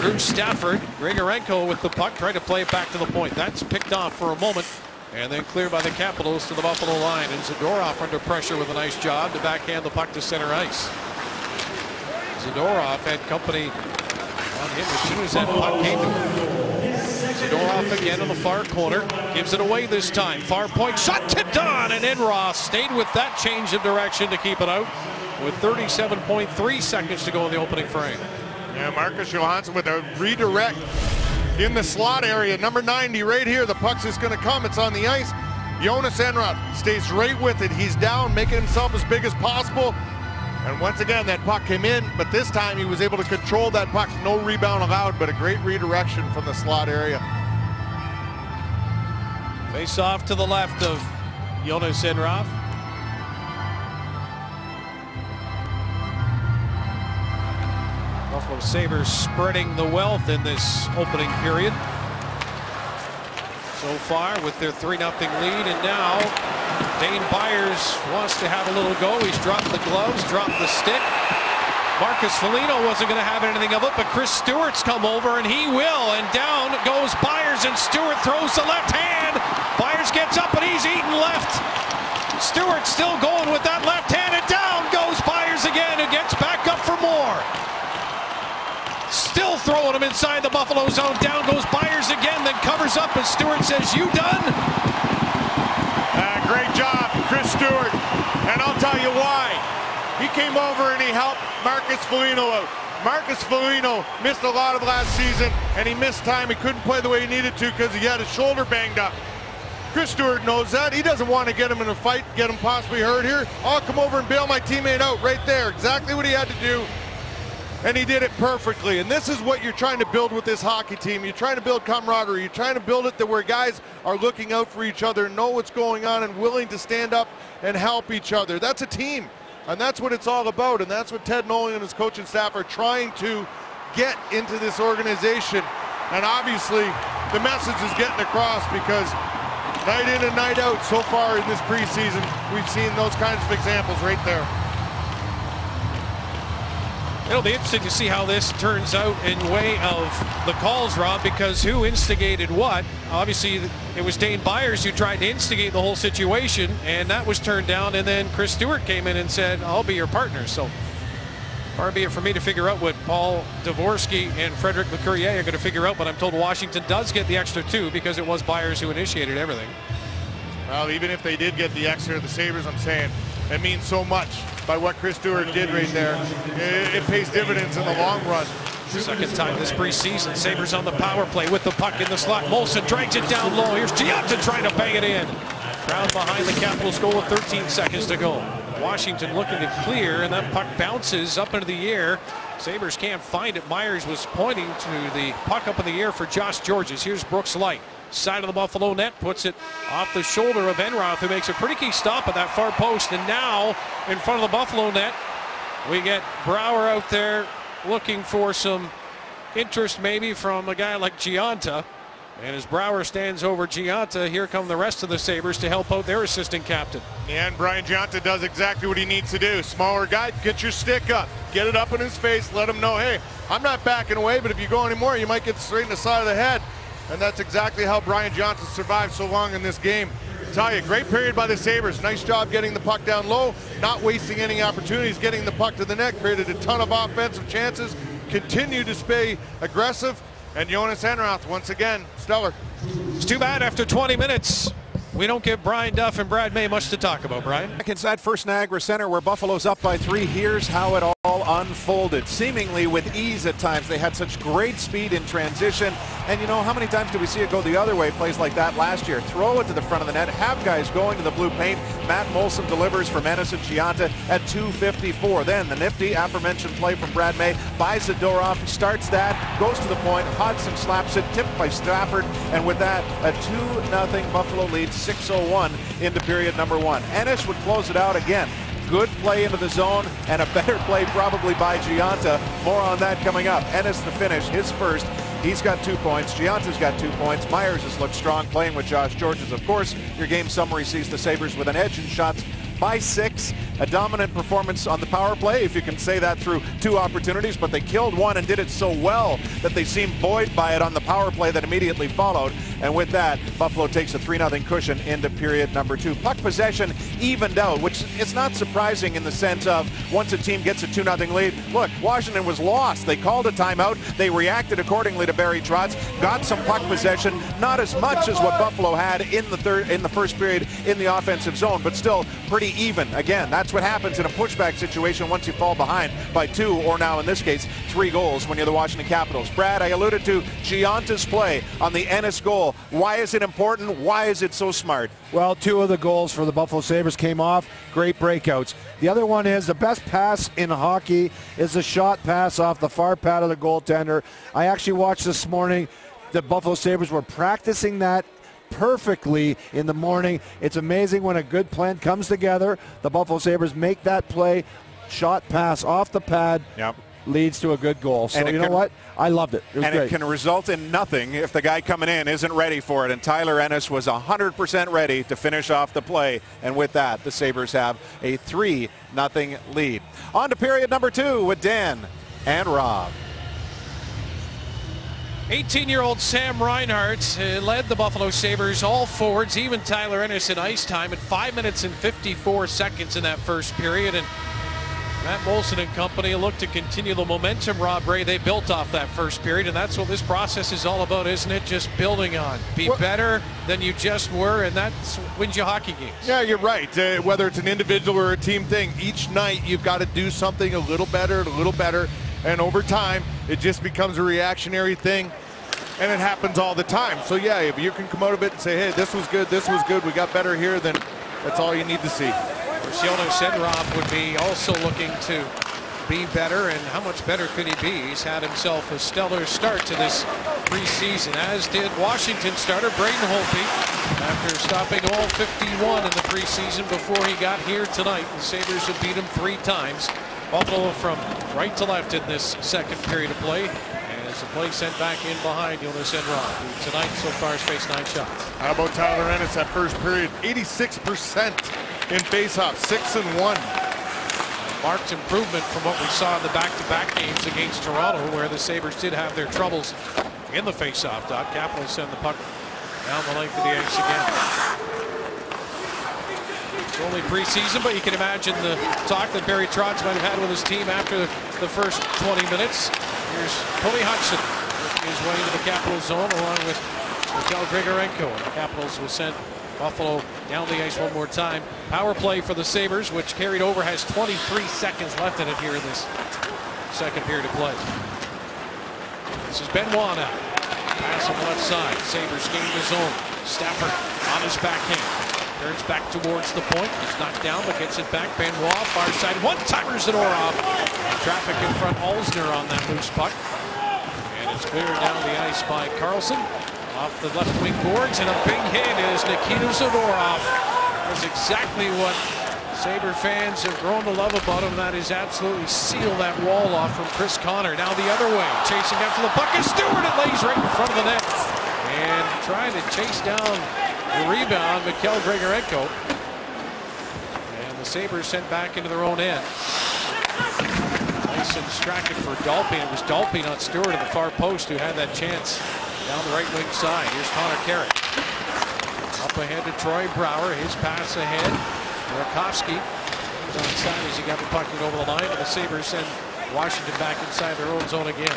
Drew Stafford. Grigorenko with the puck, trying to play it back to the point. That's picked off for a moment and then cleared by the Capitals to the Buffalo line. And Zadorov under pressure with a nice job to backhand the puck to center ice. Zadorov had company on him as soon as that puck came to him. Zadorov again on the far corner. Gives it away this time. Far point shot tipped on, and Enroth stayed with that change of direction to keep it out with 37.3 seconds to go in the opening frame. Yeah, Marcus Johansson with a redirect in the slot area. Number 90 right here. The puck's just going to come. It's on the ice. Jonas Enroth stays right with it. He's down, making himself as big as possible. And once again, that puck came in, but this time he was able to control that puck. No rebound allowed, but a great redirection from the slot area. Face off to the left of Jonas Enroth. Buffalo Sabres spreading the wealth in this opening period so far with their 3-0 lead, and now Dane Byers wants to have a little go. He's dropped the gloves, dropped the stick. Marcus Foligno wasn't going to have anything of it, but Chris Stewart's come over, and he will. And down goes Byers, and Stewart throws the left hand. Byers gets up, and he's eaten left. Stewart still going with that left hand, and down goes Byers again, and gets back up for more. Still throwing him inside the Buffalo zone. Down goes Byers again, then covers up, and Stewart says, "You done?" Great job, Chris Stewart. And I'll tell you why. He came over and he helped Marcus Foligno out. Marcus Foligno missed a lot of last season, and he missed time. He couldn't play the way he needed to because he had his shoulder banged up. Chris Stewart knows that. He doesn't want to get him in a fight, get him possibly hurt here. I'll come over and bail my teammate out right there. Exactly what he had to do. And he did it perfectly. And this is what you're trying to build with this hockey team. You're trying to build camaraderie. You're trying to build it to where guys are looking out for each other, know what's going on, and willing to stand up and help each other. That's a team. And that's what it's all about. And that's what Ted Nolan and his coaching staff are trying to get into this organization. And obviously, the message is getting across because night in and night out so far in this preseason, we've seen those kinds of examples right there. It'll be interesting to see how this turns out in way of the calls, Rob, because who instigated what? Obviously, it was Dane Byers who tried to instigate the whole situation, and that was turned down, and then Chris Stewart came in and said, "I'll be your partner." So far be it for me to figure out what Paul Dvorsky and Frederick Lecourrier are going to figure out, but I'm told Washington does get the extra 2 because it was Byers who initiated everything. Well, even if they did get the extra, the Sabres, I'm saying, it means so much by what Chris Stewart did right there. It pays dividends in the long run. Second time this preseason. Sabres on the power play with the puck in the slot. Molson drags it down low. Here's Giunta trying to bang it in. Crowd behind the Capitals goal with 13 seconds to go. Washington looking to clear, and that puck bounces up into the air. Sabres can't find it. Myers was pointing to the puck up in the air for Josh Georges. Here's Brooks Light. Side of the Buffalo net, puts it off the shoulder of Enroth, who makes a pretty key stop at that far post. And now in front of the Buffalo net, we get Brouwer out there looking for some interest maybe from a guy like Giunta. And as Brouwer stands over Giunta, here come the rest of the Sabres to help out their assistant captain. Yeah, and Brian Giunta does exactly what he needs to do. Smaller guy, get your stick up, get it up in his face, let him know, hey, I'm not backing away, but if you go anymore, you might get straight in the side of the head. And that's exactly how Brian Giunta survived so long in this game. I tell you, great period by the Sabres. Nice job getting the puck down low, not wasting any opportunities, getting the puck to the net, created a ton of offensive chances, continue to stay aggressive, and Jonas Enroth, once again, stellar. It's too bad after 20 minutes. We don't give Brian Duff and Brad May much to talk about, Brian. Back inside First Niagara Center where Buffalo's up by 3. Here's how it all unfolded. Seemingly with ease at times. They had such great speed in transition. And you know, how many times did we see it go the other way? Plays like that last year. Throw it to the front of the net. Have guys going to the blue paint. Matt Molson delivers from Ennis and Gionta at 2:54. Then the nifty aforementioned play from Brad May by Zadorov. Starts that, goes to the point. Hodgson slaps it, tipped by Stafford. And with that, a 2-0 Buffalo lead, 6:01 into period number 1. Ennis would close it out again. Good play into the zone and a better play probably by Gionta. More on that coming up. Ennis the finish, his first. He's got 2 points. Gionta's got 2 points. Myers has looked strong playing with Josh Georges. Of course, your game summary sees the Sabres with an edge in shots by 6. A dominant performance on the power play, if you can say that, through 2 opportunities, but they killed one and did it so well that they seemed buoyed by it on the power play that immediately followed. And with that, Buffalo takes a 3-0 cushion into period number 2. Puck possession evened out, which is not surprising in the sense of once a team gets a 2-0 lead. Look, Washington was lost. They called a timeout. They reacted accordingly to Barry Trotz, got some puck possession, not as much as what Buffalo had in the first period in the offensive zone, but still pretty even. Again, that's what happens in a pushback situation once you fall behind by 2, or now in this case 3 goals when you're the Washington Capitals. Brad, I alluded to Gionta's play on the Ennis goal. Why is it important? Why is it so smart? Well, 2 of the goals for the Buffalo Sabres came off great breakouts. The other one is the best pass in hockey is a shot pass off the far pad of the goaltender. I actually watched this morning. The Buffalo Sabres were practicing that perfectly in the morning. It's amazing when a good plan comes together. The Buffalo Sabres make that play, shot pass off the pad. Yep. Leads to a good goal. So you know what? I loved it. It was great. It can result in nothing if the guy coming in isn't ready for it. And Tyler Ennis was 100% ready to finish off the play. And with that, the Sabres have a 3-0 lead. On to period number 2 with Dan and Rob. 18-year-old Sam Reinhart led the Buffalo Sabres, all forwards, even Tyler Ennis in ice time at 5 minutes and 54 seconds in that first period. And Matt Molson and company look to continue the momentum, Rob Ray, they built off that first period, and that's what this process is all about, isn't it? Just building on. Be better than you just were, and that wins you hockey games. Yeah, you're right. Whether it's an individual or a team thing, each night you've got to do something a little better, and over time, it just becomes a reactionary thing, and it happens all the time. So yeah, if you can come out of it and say, hey, this was good, we got better here, then that's all you need to see. Jonas Enroth would be also looking to be better, and how much better could he be? He's had himself a stellar start to this preseason, as did Washington starter Braden Holtby. After stopping all 51 in the preseason before he got here tonight, the Sabres have beat him 3 times. Buffalo from right to left in this second period of play. As the play sent back in behind Jonas Enroth, who tonight so far has faced 9 shots. How about Tyler Ennis that first period? 86% in faceoff, 6-1. Marked improvement from what we saw in the back-to-back games against Toronto, where the Sabres did have their troubles in the faceoff dot. Capitals send the puck down the length of the ice again. It's only preseason, but you can imagine the talk that Barry Trotz might have had with his team after the first 20 minutes. Here's Tony Hudson working his way into the Capitals zone along with Mikhail Grigorenko. And the Capitals will send Buffalo down the ice one more time. Power play for the Sabres, which carried over, has 23 seconds left in it here in this second period of play. This is Benoit now. Pass on the left side. Sabres gain the zone. Stafford on his backhand. Turns back towards the point. He's knocked down, but gets it back. Benoit, far side. One-timers at Orov. Traffic in front. Olsner on that loose puck. And it's cleared down the ice by Carlson. Off the left wing boards, and a big hit is Nikita Zadorov. That's exactly what Sabre fans have grown to love about him. That is absolutely seal that wall off from Chris Connor. Now the other way, chasing after the puck is Stewart. It lays right in front of the net. And trying to chase down the rebound, Mikhail Grigorenko. And the Sabres sent back into their own end. Nice and distracted for Dalpy. It was Dalpy, not Stewart, at the far post who had that chance. Down the right wing side. Here's Connor Carrick. Up ahead to Troy Brouwer. His pass ahead. Burakovsky is on side as he got the puck over the line. And the Sabres send Washington back inside their own zone again.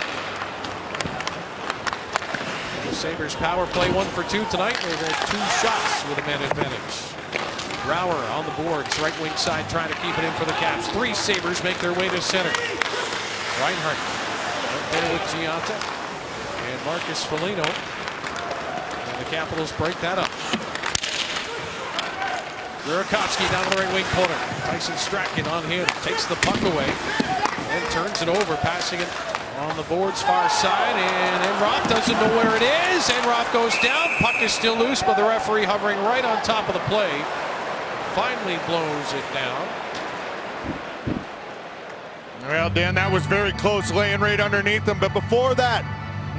The Sabres power play 1 for 2 tonight. They've had 2 shots with a man advantage. Brouwer on the boards, right wing side trying to keep it in for the Caps. 3 Sabres make their way to center. Reinhart there with Gianta and Marcus Foligno. And the Capitals break that up. Burakovsky down to the right wing corner. Tyson Strachan on him, takes the puck away and turns it over, passing it on the boards far side, and Enroth doesn't know where it is. Enroth goes down, puck is still loose, but the referee hovering right on top of the play finally blows it down. Well, Dan, that was very close, laying right underneath him. But before that,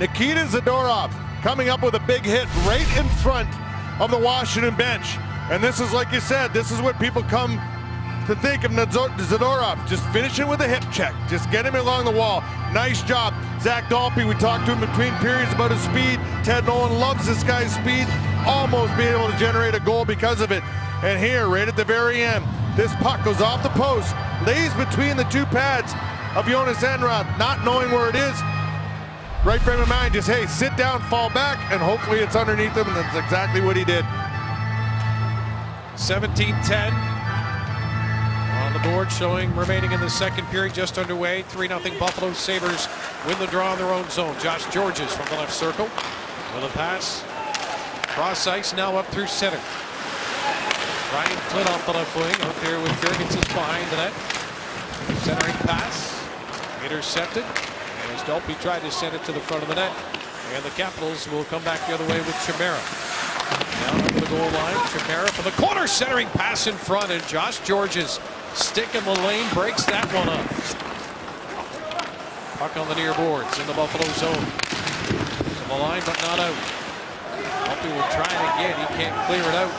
Nikita Zadorov coming up with a big hit right in front of the Washington bench. And this is, like you said, this is what people come to think of Zadorov. Just finishing with a hip check. Just get him along the wall. Nice job. Zach Dalpe, we talked to him between periods about his speed. Ted Nolan loves this guy's speed. Almost being able to generate a goal because of it. And here, right at the very end, this puck goes off the post, lays between the 2 pads of Jonas Enroth, not knowing where it is. Right frame of mind, just, hey, sit down, fall back, and hopefully it's underneath him, and that's exactly what he did. 17-10 on the board, showing remaining in the second period, just underway. 3-0 Buffalo Sabres win the draw in their own zone. Josh Georges from the left circle with a pass. Cross ice now up through center. Ryan Flynn off the left wing, out there with Jurgensen behind the net. Centering pass, intercepted, as Dalpe tried to send it to the front of the net. And the Capitals will come back the other way with Chimera. Down over the goal line, Chimera from the corner, centering pass in front, and Josh Georges stick in the lane, breaks that one up. Puck on the near boards in the Buffalo zone. To the line, but not out. Dalpe will try it again, he can't clear it out.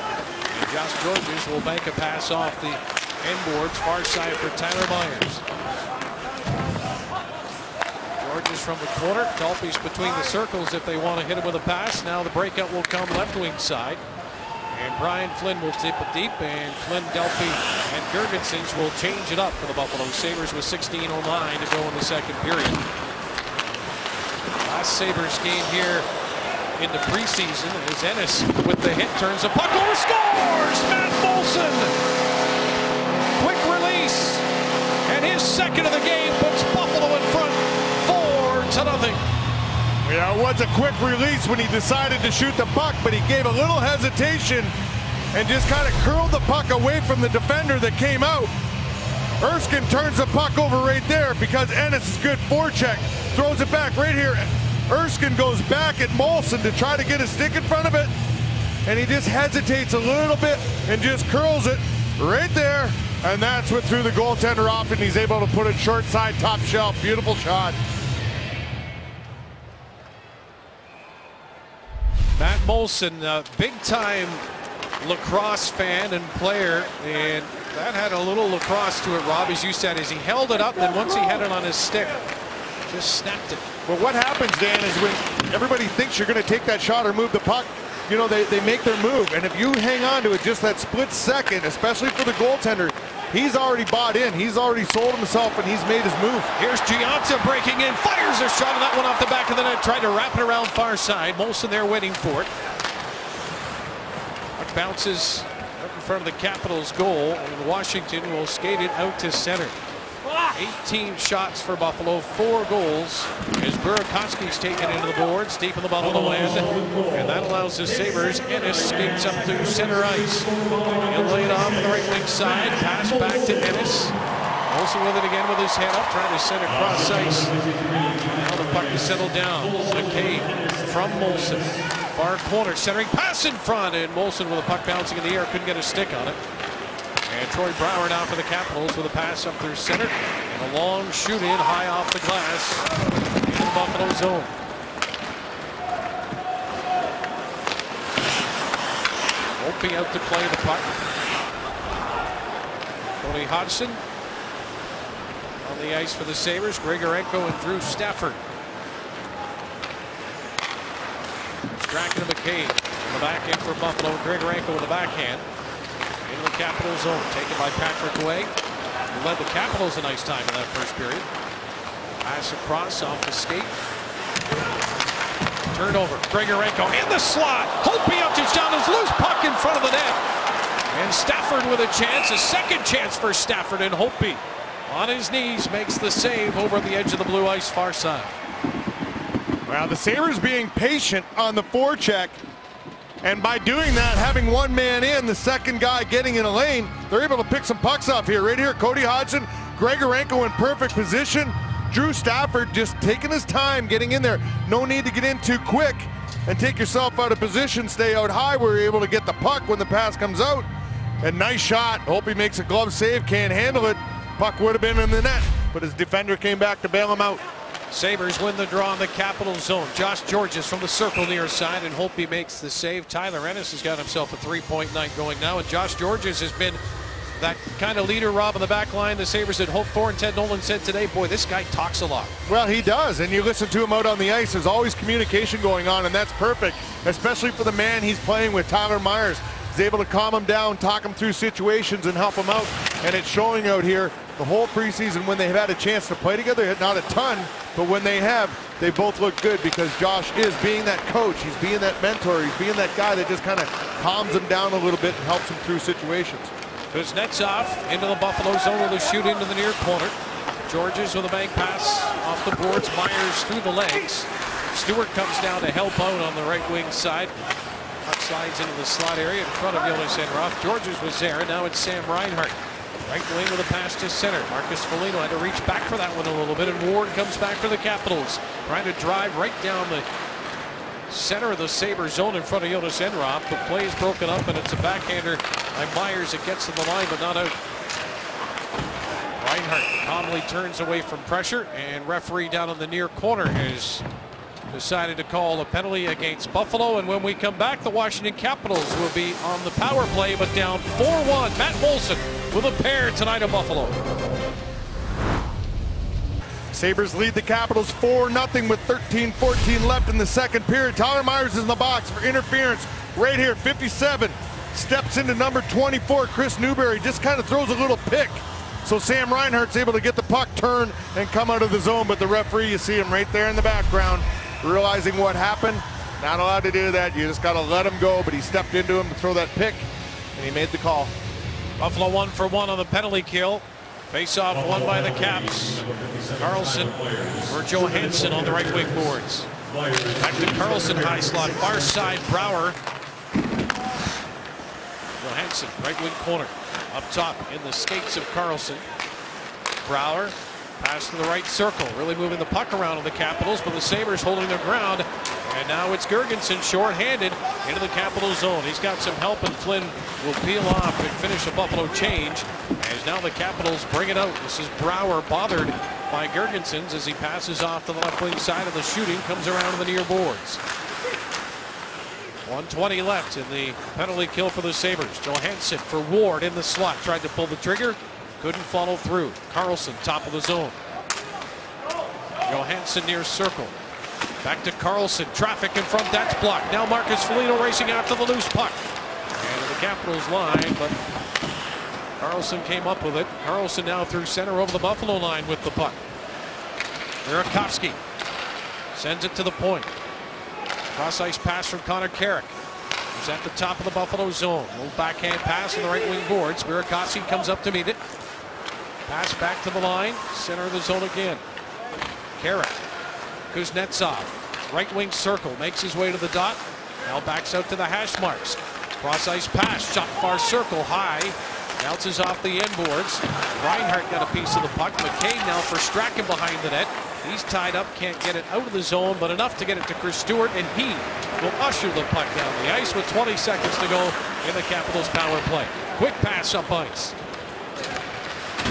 And Josh Georges will bank a pass off the end boards, far side for Tyler Myers. Georges from the corner. Dalpe's between the circles if they want to hit him with a pass. Now the breakout will come left wing side. And Brian Flynn will tip it deep. And Flynn, Dalpe, and Jurgensen will change it up for the Buffalo Sabres with 16:09 to go in the second period. Last Sabres game here in the preseason as Ennis with the hit turns the puck over, scores! Matt Moulson! Quick release. And his second of the game puts Buffalo in front 4-0. Yeah, it was a quick release when he decided to shoot the puck, but he gave a little hesitation and just kind of curled the puck away from the defender that came out. Erskine turns the puck over right there because Ennis is good forecheck. Throws it back right here. Erskine goes back at Moulson to try to get a stick in front of it, and he just hesitates a little bit and just curls it right there, and that's what threw the goaltender off, and he's able to put it short side, top shelf. Beautiful shot. Matt Moulson, a big-time lacrosse fan and player, and that had a little lacrosse to it, Rob, as you said, as he held it up, and then once he had it on his stick, just snapped it. Well, what happens, Dan, is when everybody thinks you're going to take that shot or move the puck, you know, they make their move. And if you hang on to it just that split second, especially for the goaltender, he's already bought in. He's already sold himself, and he's made his move. Here's Gianta breaking in, fires a shot, and that one off the back of the net, tried to wrap it around far side. Moulson there waiting for it. Puck bounces up in front of the Capitals goal, and Washington will skate it out to center. 18 shots for Buffalo, 4 goals as Burakovsky's taken into the boards deep in the Buffalo end, and that allows the Sabres. Ennis skates up to center ice. He'll lay it off on the right wing side, pass back to Ennis. Moulson with it again with his head up, trying to send it across ice. Now the puck is settled down. McCabe from Moulson. Far corner, centering pass in front, and Moulson with a puck bouncing in the air, couldn't get a stick on it. And Troy Brouwer now for the Capitals with a pass up through center. And a long shoot in high off the glass in the Buffalo zone. Opie out to play the puck. Tony Hodgson on the ice for the Sabres. Grigorenko and Drew Stafford. Strachan and McCabe in the back end for Buffalo. Grigorenko with the backhand. Into the Capitals zone, taken by Patrick Way, who led the Capitals a nice time in that first period. Pass across off the skate. Turnover. Grigorenko in the slot. Holtby up just down his loose puck in front of the net. And Stafford with a chance, a second chance for Stafford, and Holtby on his knees makes the save over the edge of the blue ice far side. Well, the Sabres being patient on the forecheck, and by doing that, having one man in, the second guy getting in a lane, they're able to pick some pucks off here. Right here, Cody Hodgson, Grigorenko in perfect position. Drew Stafford just taking his time getting in there. No need to get in too quick and take yourself out of position. Stay out high where you're able to get the puck when the pass comes out. And nice shot. Hope he makes a glove save. Can't handle it. Puck would have been in the net, but his defender came back to bail him out. Sabres win the draw in the Capital zone. Josh Georges from the circle near side, and Holtby makes the save. Tyler Ennis has got himself a three-point night going now, and Josh Georges has been that kind of leader, Rob, on the back line the Sabres had hoped for, and Ted Nolan said today, boy, this guy talks a lot. Well, he does, and you listen to him out on the ice, there's always communication going on, and that's perfect, especially for the man he's playing with, Tyler Myers. He's able to calm him down, talk him through situations, and help him out, and it's showing out here. The whole preseason when they've had a chance to play together, not a ton, but when they have, they both look good because Josh is being that coach, he's being that mentor, he's being that guy that just kind of calms him down a little bit and helps him through situations. Kuznetsov into the Buffalo zone with a shoot into the near corner. Georges with a bank pass off the boards. Myers through the legs. Stewart comes down to help out on the right wing side. Puck slides into the slot area in front of Jonas Enroth. Georges was there, and now it's Sam Reinhart. Right wing with a pass to center. Marcus Foligno had to reach back for that one a little bit, and Ward comes back for the Capitals. Trying to drive right down the center of the Sabre zone in front of Jonas Enroth. The play is broken up, and it's a backhander by Myers that gets to the line, but not out. Reinhart calmly turns away from pressure, and referee down in the near corner has decided to call a penalty against Buffalo. And when we come back, the Washington Capitals will be on the power play, but down 4-1. Matt Moulson with a pair tonight at Buffalo. Sabres lead the Capitals 4-0 with 13-14 left in the second period. Tyler Myers is in the box for interference right here. 57 steps into number 24. Chris Newberry just kind of throws a little pick. So Sam Reinhart's able to get the puck, turn, and come out of the zone. But the referee, you see him right there in the background, realizing what happened. Not allowed to do that. You just got to let him go. But he stepped into him to throw that pick, and he made the call. Buffalo 1 for 1 on the penalty kill. Face-off won by the Caps. Carlson for Johansson on the right wing boards. Back to Carlson, high slot, far side, Brouwer. Johansson, right wing corner. Up top in the skates of Carlson. Brouwer, pass to the right circle, really moving the puck around on the Capitals, but the Sabres holding their ground. And now it's Girgensson short-handed into the Capital zone. He's got some help, and Flynn will peel off and finish a Buffalo change. As now the Capitals bring it out. This is Brouwer bothered by Girgensson as he passes off to the left wing side of the shooting, comes around to the near boards. 1:20 left in the penalty kill for the Sabres. Johansson for Ward in the slot, tried to pull the trigger, couldn't follow through. Carlson, top of the zone. Johansson near circle. Back to Carlson, traffic in front, that's blocked. Now Marcus Foligno racing after the loose puck. And the Capitals line, but Carlson came up with it. Carlson now through center over the Buffalo line with the puck. Burakovsky sends it to the point. Cross ice pass from Connor Carrick. He's at the top of the Buffalo zone. Little backhand pass on the right wing boards. Burakovsky comes up to meet it. Pass back to the line, center of the zone again. Carrick. Kuznetsov, right wing circle, makes his way to the dot. Now backs out to the hash marks. Cross ice pass, shot far circle, high. Bounces off the end boards. Reinhart got a piece of the puck. McCain now for Strachan behind the net. He's tied up, can't get it out of the zone, but enough to get it to Chris Stewart, and he will usher the puck down the ice with 20 seconds to go in the Capitals power play. Quick pass up ice.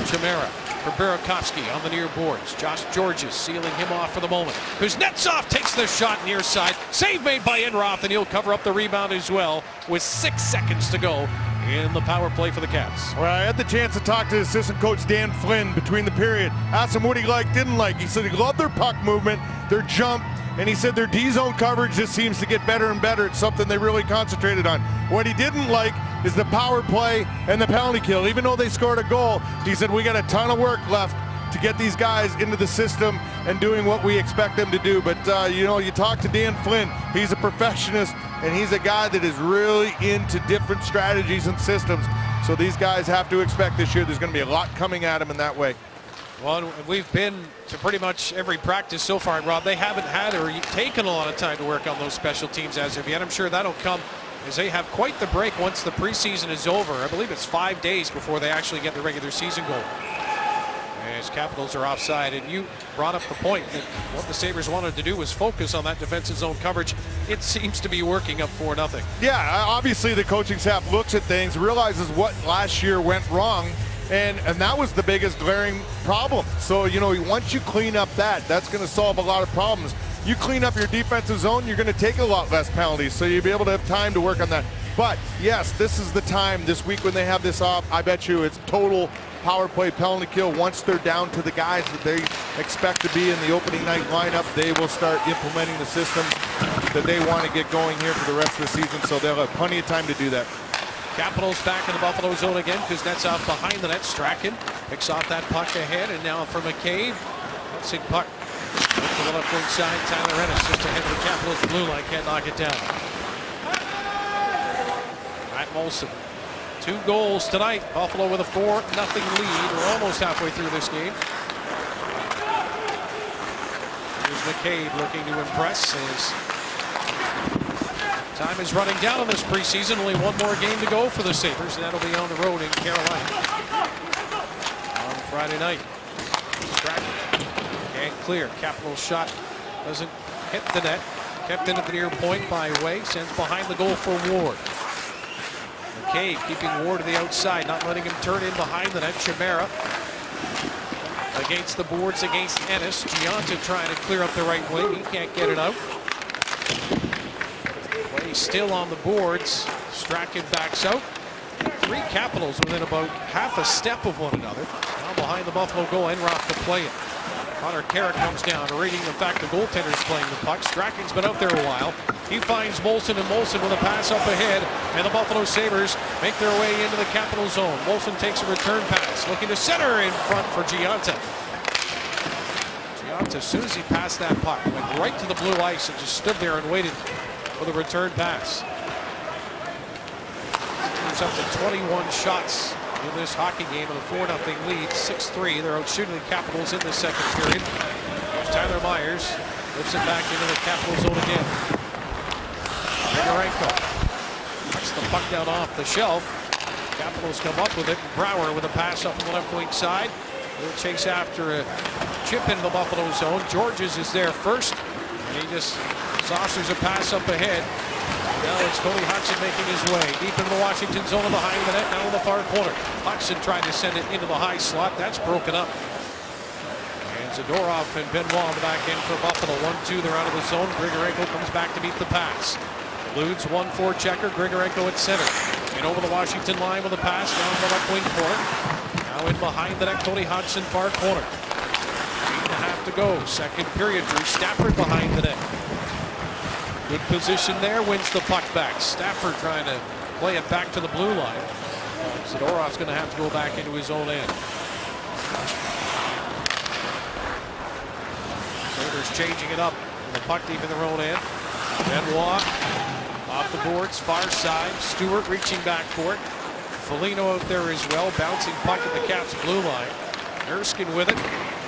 Chimera for Burakovsky on the near boards. Josh Georges sealing him off for the moment. Kuznetsov takes the shot near side. Save made by Enroth, and he'll cover up the rebound as well with 6 seconds to go in the power play for the Caps. Well, I had the chance to talk to assistant coach Dan Flynn between the period. Asked him what he liked, didn't like. He said he loved their puck movement, their jump, and he said their D-zone coverage just seems to get better and better. It's something they really concentrated on. What he didn't like is the power play and the penalty kill. Even though they scored a goal, he said we got a ton of work left to get these guys into the system and doing what we expect them to do. But, you know, you talk to Dan Flynn, he's a perfectionist, and he's a guy that is really into different strategies and systems. So these guys have to expect this year there's going to be a lot coming at them in that way. Well, we've been to pretty much every practice so far, Rob. They haven't had or taken a lot of time to work on those special teams as of yet. I'm sure that'll come as they have quite the break once the preseason is over. I believe it's 5 days before they actually get the regular season goal. As Capitals are offside, and you brought up the point that what the Sabres wanted to do was focus on that defensive zone coverage. It seems to be working up 4-0. Yeah, obviously the coaching staff looks at things, realizes what last year went wrong, and that was the biggest glaring problem. So, you know, once you clean up that, that's going to solve a lot of problems. You clean up your defensive zone, you're going to take a lot less penalties, so you'll be able to have time to work on that. But yes, this is the time this week when they have this off. I bet you it's total power play penalty kill. Once they're down to the guys that they expect to be in the opening night lineup, they will start implementing the system that they want to get going here for the rest of the season, so they'll have plenty of time to do that. Capitals back in the Buffalo zone again. Kuznetsov behind the net. Strachan picks off that puck ahead, and now for McCabe. That's a puck to the left wing side. Tyler Ennis just ahead of the Capitals blue line, can't knock it down. Matt Molson. 2 goals tonight. Buffalo with a 4-0 lead. We're almost halfway through this game. Here's McCabe looking to impress as time is running down on this preseason. Only 1 more game to go for the Sabres, and that'll be on the road in Carolina on Friday night. And clear. Capitals shot doesn't hit the net. Kept in at the near point by Way. Sends behind the goal for Ward. McCabe keeping Ward to the outside, not letting him turn in behind the net. Chimera against the boards against Ennis. Gianta trying to clear up the right wing. He can't get it out. Way still on the boards. Strachan backs out. 3 Capitals within about half a step of one another. Now behind the Buffalo goal, Enroth to play it. Connor Carrick comes down, reading the fact the goaltender's playing the puck. Strachan's been out there a while. He finds Molson, and Molson with a pass up ahead, and the Buffalo Sabres make their way into the Capital zone. Molson takes a return pass, looking to center in front for Gianta. Gianta, as soon as he passed that puck, went right to the blue ice and just stood there and waited for the return pass. He's up to 21 shots in this hockey game with a 4-0 lead, 6-3. They're out shooting the Capitals in the second period. There's Tyler Myers, lifts it back into the Capital zone again. Grigorenko puts the puck down off the shelf. Capitals come up with it. Brouwer with a pass up on the left wing side. They'll chase after a chip into the Buffalo zone. Georges is there first, and he just saucers a pass up ahead. Now it's Cody Hudson making his way deep into the Washington zone behind the net, now in the far corner. Hudson trying to send it into the high slot. That's broken up. And Zadorov and Benoit on the back end for Buffalo. 1-2, they're out of the zone. Grigorenko comes back to meet the pass. Eludes 1-4 checker. Grigorenko at center. And over the Washington line with a pass down the left wing corner. Now in behind the net, Cody Hudson, far corner. 8.5 to go. Second period. Drew Stafford behind the net. Good position there, wins the puck back. Stafford trying to play it back to the blue line. Zadorov's going to have to go back into his own end. Sabres changing it up. The puck deep in their own end. Benoit off the boards, far side. Stewart reaching back for it. Foligno out there as well, bouncing puck at the Caps blue line. Erskine with it.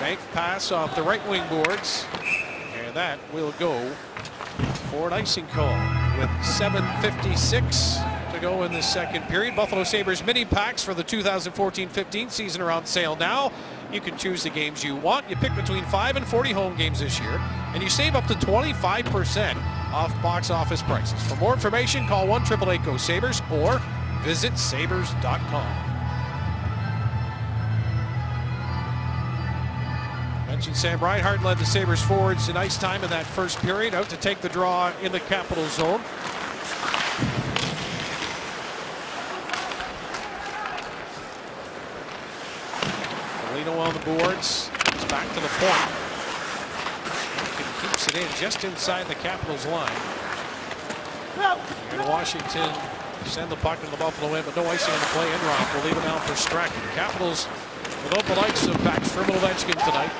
Bank pass off the right wing boards. And that will go for an icing call with 7:56 to go in the second period. Buffalo Sabres mini packs for the 2014-15 season are on sale now. You can choose the games you want. You pick between 5 and 40 home games this year, and you save up to 25% off box office prices. For more information, call 1-888-GO-SABRES or visit sabres.com. Mentioned Sam Reinhart led the Sabres forwards in ice time in that first period, out to take the draw in the Capital zone. Foligno on the boards. He's back to the point. Keeps it in just inside the Capitals line. And Washington send the puck in the Buffalo end, but no icing on the play. Enroth will leave it out for Strachan. Capitals without the likes of Backstrom and Ovechkin tonight.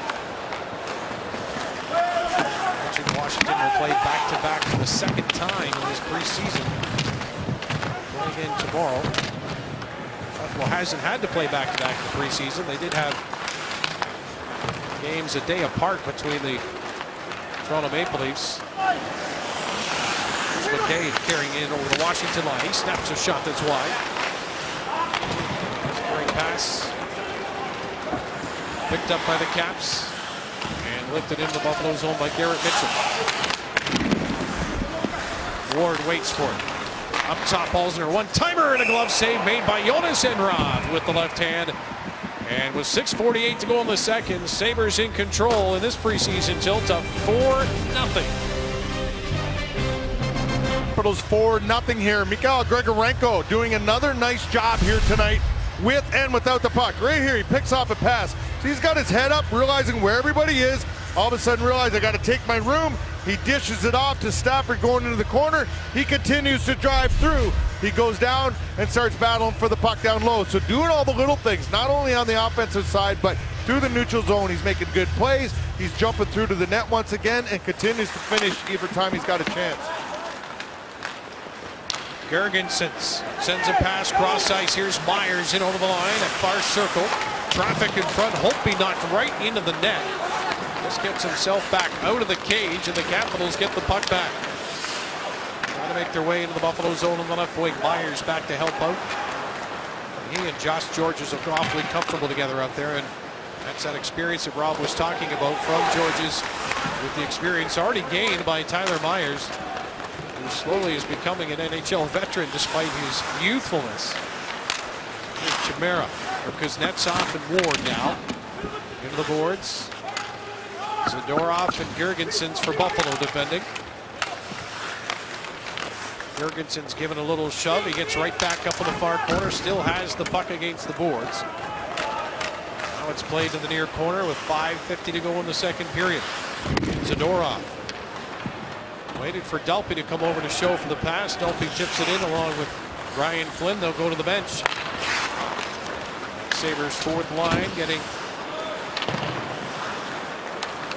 Washington will play back-to-back for the second time in this preseason. Playing again tomorrow. Buffalo hasn't had to play back-to-back in the preseason. They did have games a day apart between the Toronto Maple Leafs. Here's McCabe carrying it over the Washington line. He snaps a shot that's wide. Great pass. Picked up by the Caps. And lifted into the Buffalo zone by Garrett Mitchell. Ward waits for it. Up top, Balzner. One-timer and a glove save made by Jonas Enrad with the left hand. And with 6:48 to go in the second, Sabres in control in this preseason tilt up 4-0. Capitals 4-0 here. Mikhail Grigorenko doing another nice job here tonight with and without the puck. Right here, he picks off a pass. So he's got his head up, realizing where everybody is. All of a sudden realize I got to take my room. He dishes it off to Stafford going into the corner. He continues to drive through. He goes down and starts battling for the puck down low. So doing all the little things, not only on the offensive side, but through the neutral zone. He's making good plays. He's jumping through to the net once again and continues to finish every time he's got a chance. Girgensons sends a pass cross ice. Here's Myers in over the line at far circle. Traffic in front. Holtby knocked right into the net. Just gets himself back out of the cage, and the Capitals get the puck back. Trying to make their way into the Buffalo zone on the left wing. Myers back to help out. He and Josh Georges are awfully comfortable together out there, and that's that experience that Rob was talking about from Georges, with the experience already gained by Tyler Myers, who slowly is becoming an NHL veteran despite his youthfulness. Here's Chimera, or Kuznetsov and Ward now into the boards. Zadorov and Girgensons for Buffalo defending. Girgensons given a little shove. He gets right back up in the far corner. Still has the puck against the boards. Now it's played to the near corner with 5:50 to go in the second period. Zadorov waited for Delpy to come over to show for the pass. Delpy chips it in along with Ryan Flynn. They'll go to the bench. Sabres fourth line getting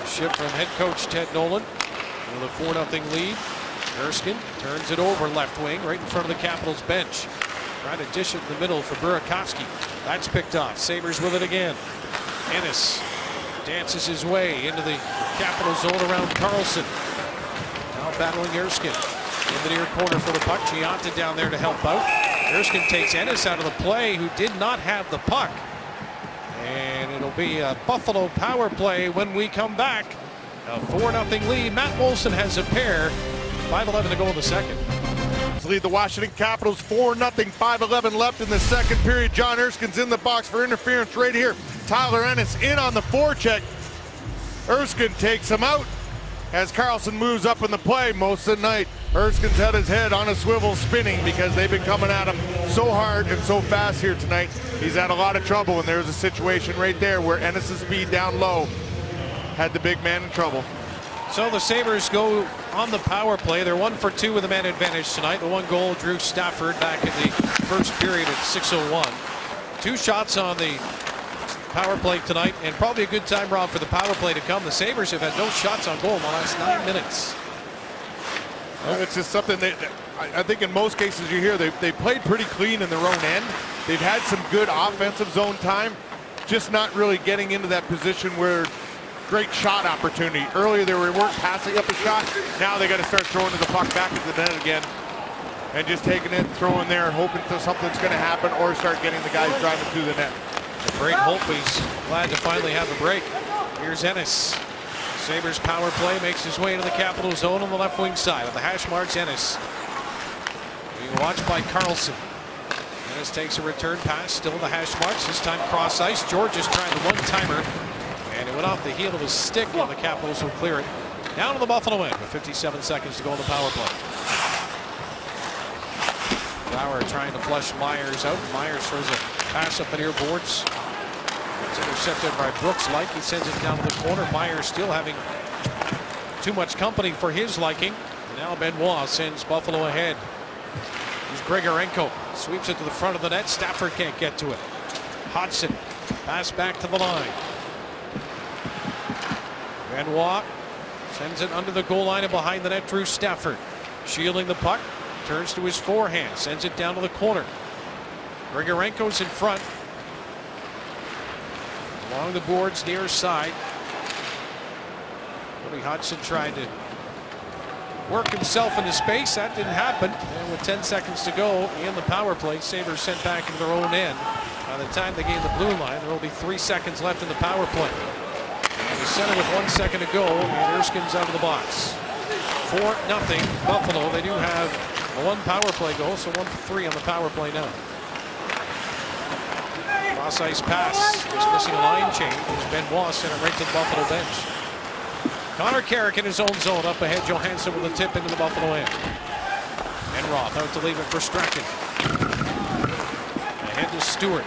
ship from head coach Ted Nolan with a 4-0 lead. Erskine turns it over left wing right in front of the Capitals bench. Trying to dish it in the middle for Burakovsky. That's picked off. Sabres with it again. Ennis dances his way into the Capital zone around Carlson. Now battling Erskine in the near corner for the puck. Gianta down there to help out. Erskine takes Ennis out of the play, who did not have the puck. And it'll be a Buffalo power play when we come back. A 4-0 lead. Matt Moulson has a pair. 5:11 to go in the second. Lead the Washington Capitals 4-0. 5:11 left in the second period. John Erskine's in the box for interference right here. Tyler Ennis in on the forecheck. Erskine takes him out as Carlson moves up in the play most of the night. Erskine's had his head on a swivel spinning because they've been coming at him so hard and so fast here tonight. He's had a lot of trouble, and there's a situation right there where Ennis' speed down low had the big man in trouble. So the Sabres go on the power play. They're 1 for 2 with a man advantage tonight. The one goal, Drew Stafford, back in the first period at 6:01. 2 shots on the power play tonight, and probably a good time, Rob, for the power play to come. The Sabres have had no shots on goal in the last 9 minutes. It's just something that I think in most cases you hear they played pretty clean in their own end. They've had some good offensive zone time, just not really getting into that position where great shot opportunity. Earlier they weren't passing up a shot. Now they got to start throwing the puck back into the net again and just taking it, throwing there, and hoping that something's going to happen or start getting the guys driving through the net. Braden Holtby's glad to finally have a break. Here's Ennis. Sabres power play makes his way into the Capital zone on the left wing side. Of the hash marks, Ennis being watched by Carlson. Ennis takes a return pass, still in the hash marks. This time cross ice. Georges trying the one-timer, and it went off the heel of his stick, and the Capitals will clear it. Down to the Buffalo end with 57 seconds to go on the power play. Bauer trying to flush Myers out. Myers throws a pass up the near boards. It's intercepted by Brooks Like. He sends it down to the corner. Myers still having too much company for his liking. And now Benoit sends Buffalo ahead. Here's Grigorenko. Sweeps it to the front of the net. Stafford can't get to it. Hodgson. Pass back to the line. Benoit Sends it under the goal line and behind the net. Drew Stafford shielding the puck. Turns to his forehand. Sends it down to the corner. Grigorenko's in front. Along the boards near side. Cody Hodgson tried to work himself into space. That didn't happen. And with 10 seconds to go in the power play, Sabres sent back into their own end. By the time they gain the blue line, there will be 3 seconds left in the power play. And the center with 1 second to go, and Erskine's out of the box. 4-0 Buffalo. They do have a 1 power play goal, so 1 for 3 on the power play now. Cross ice pass is missing a line change. As Benoit sent it right to the Buffalo bench. Connor Carrick in his own zone. Up ahead, Johansson with a tip into the Buffalo end. And Roth out to leave it for Strachan. Ahead to Stewart.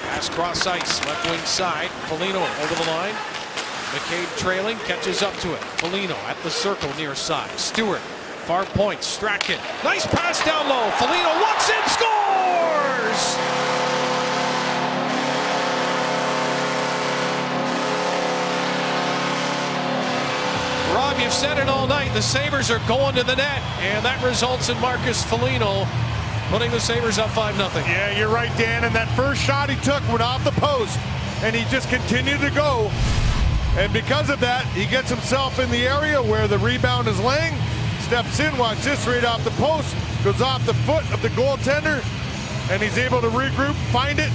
Pass cross ice, left wing side. Foligno over the line. McCabe trailing, catches up to it. Foligno at the circle near side. Stewart, far point. Strachan. Nice pass down low. Foligno walks in, scores! Rob, you've said it all night. The Sabres are going to the net, and that results in Marcus Foligno putting the Sabres up 5-0. Yeah, you're right, Dan. And that first shot he took went off the post, and he just continued to go. And because of that, he gets himself in the area where the rebound is laying, steps in, watch this, right off the post, goes off the foot of the goaltender, and he's able to regroup, find it,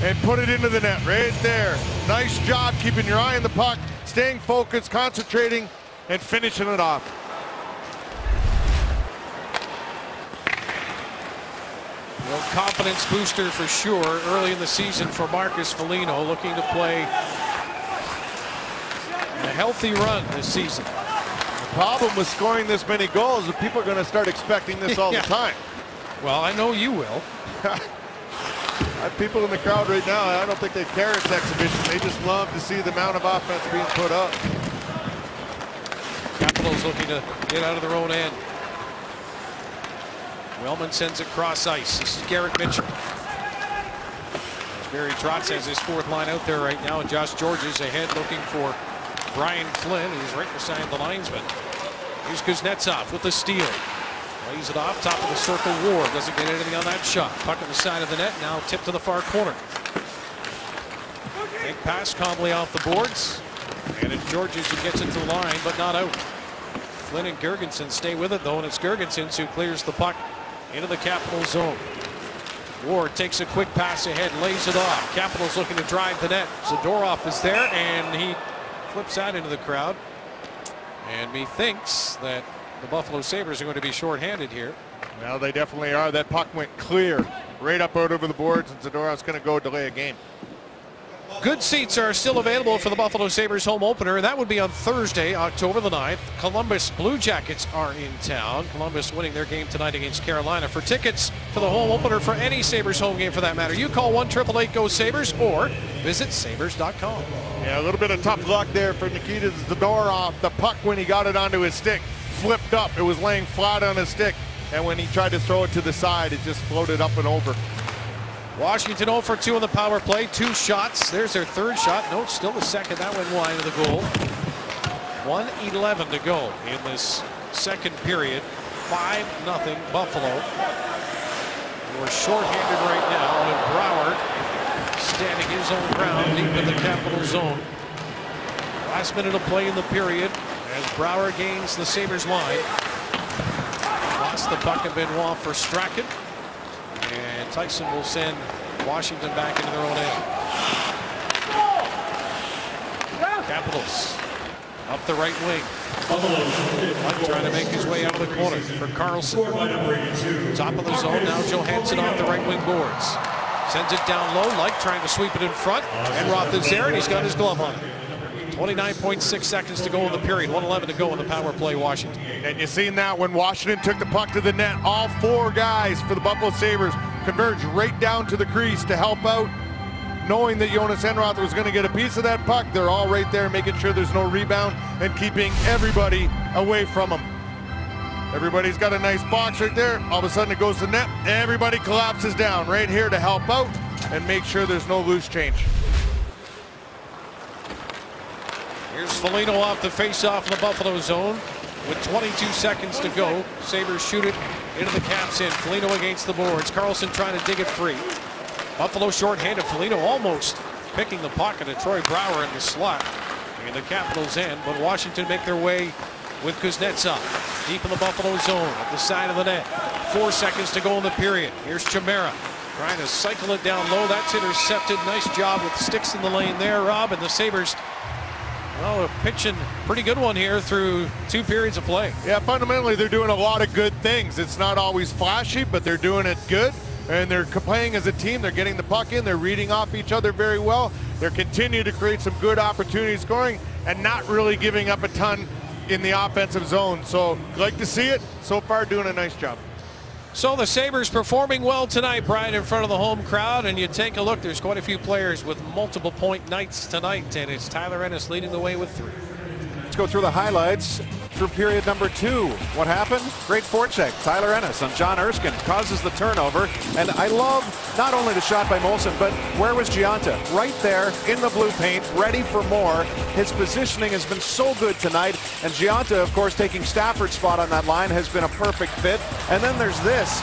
and put it into the net right there. Nice job keeping your eye on the puck, staying focused, concentrating, and finishing it off. Well, confidence booster for sure early in the season for Marcus Foligno, looking to play a healthy run this season. The problem with scoring this many goals is people are going to start expecting this all the time. Well, I know you will. I have people in the crowd right now, I don't think they care it's exhibition. They just love to see the amount of offense being put up. Capitals looking to get out of their own end. Wellman sends it cross ice. This is Garrett Mitchell. Barry Trotz has his 4th line out there right now, and Josh Georges ahead looking for Brian Flynn, who's right beside the linesman. Here's Kuznetsov with the steal. Lays it off, top of the circle. Ward doesn't get anything on that shot. Puck on the side of the net, now tipped to the far corner. Big pass, calmly off the boards. And it's Georges who gets it to the line, but not out. Flynn and Girgensons stay with it, though, and it's Girgensons who clears the puck into the Capital zone. Ward takes a quick pass ahead, lays it off. Capitals looking to drive the net. Zadorov is there, and he flips that into the crowd. And methinks that the Buffalo Sabres are going to be shorthanded here. Well, they definitely are. That puck went clear right up out over the boards, and Zadorov's going to go delay a game. Good seats are still available for the Buffalo Sabres home opener, and that would be on Thursday, October the 9th. Columbus Blue Jackets are in town. Columbus winning their game tonight against Carolina. For tickets to the home opener for any Sabres home game for that matter, you call 1-888-GO-SABRES or visit sabres.com. Yeah, a little bit of tough luck there for Nikita Zadorov. The puck, when he got it onto his stick, flipped up. It was laying flat on his stick, and when he tried to throw it to the side, it just floated up and over. Washington 0 for 2 on the power play. 2 shots. There's their 3rd shot. No, it's still the 2nd. That went wide of the goal. 1:11 to go in this 2nd period. 5-0 Buffalo. We're shorthanded right now, and Brouwer standing his own ground deep in the Capital zone. Last minute of play in the period as Brouwer gains the Sabres line. Lost the puck at Benoit for Strachan. And Tyson will send Washington back into their own end. Capitals up the right wing. Luck trying to make his way out of the corner for Carlson. Top of the zone now. Johansson off the right wing boards. Sends it down low. Luck trying to sweep it in front. And Roth is there, and he's got his glove on it. 29.6 seconds to go in the period. 1:11 to go in the power play, Washington. And you seen that when Washington took the puck to the net, all 4 guys for the Buffalo Sabres converged right down to the crease to help out. Knowing that Jonas Enroth was going to get a piece of that puck, they're all right there making sure there's no rebound and keeping everybody away from them. Everybody's got a nice box right there. All of a sudden it goes to net. Everybody collapses down right here to help out and make sure there's no loose change. Here's Foligno off the face-off in the Buffalo zone with 22 seconds to go. Sabres shoot it into the Caps end. Foligno against the boards. Karlsson trying to dig it free. Buffalo shorthanded. Foligno almost picking the pocket of Troy Brouwer in the slot in the Capitals end, but Washington make their way with Kuznetsov deep in the Buffalo zone at the side of the net. 4 seconds to go in the period. Here's Chimera trying to cycle it down low. That's intercepted. Nice job with sticks in the lane there, Rob. And the Sabres, well, pitching pretty good one here through 2 periods of play. Yeah, fundamentally they're doing a lot of good things. It's not always flashy, but they're doing it good. And they're playing as a team. They're getting the puck in. They're reading off each other very well. They're continuing to create some good opportunities scoring and not really giving up a ton in the offensive zone. So like to see it. So far doing a nice job. So the Sabres performing well tonight, Brian, in front of the home crowd. And you take a look, there's quite a few players with multiple point nights tonight. And it's Tyler Ennis leading the way with 3. Let's go through the highlights through period number 2. What happened? Great forecheck. Tyler Ennis on John Erskine causes the turnover. And I love not only the shot by Molson, but where was Gionta? Right there in the blue paint, ready for more. His positioning has been so good tonight. And Gionta, of course, taking Stafford's spot on that line has been a perfect fit. And then there's this.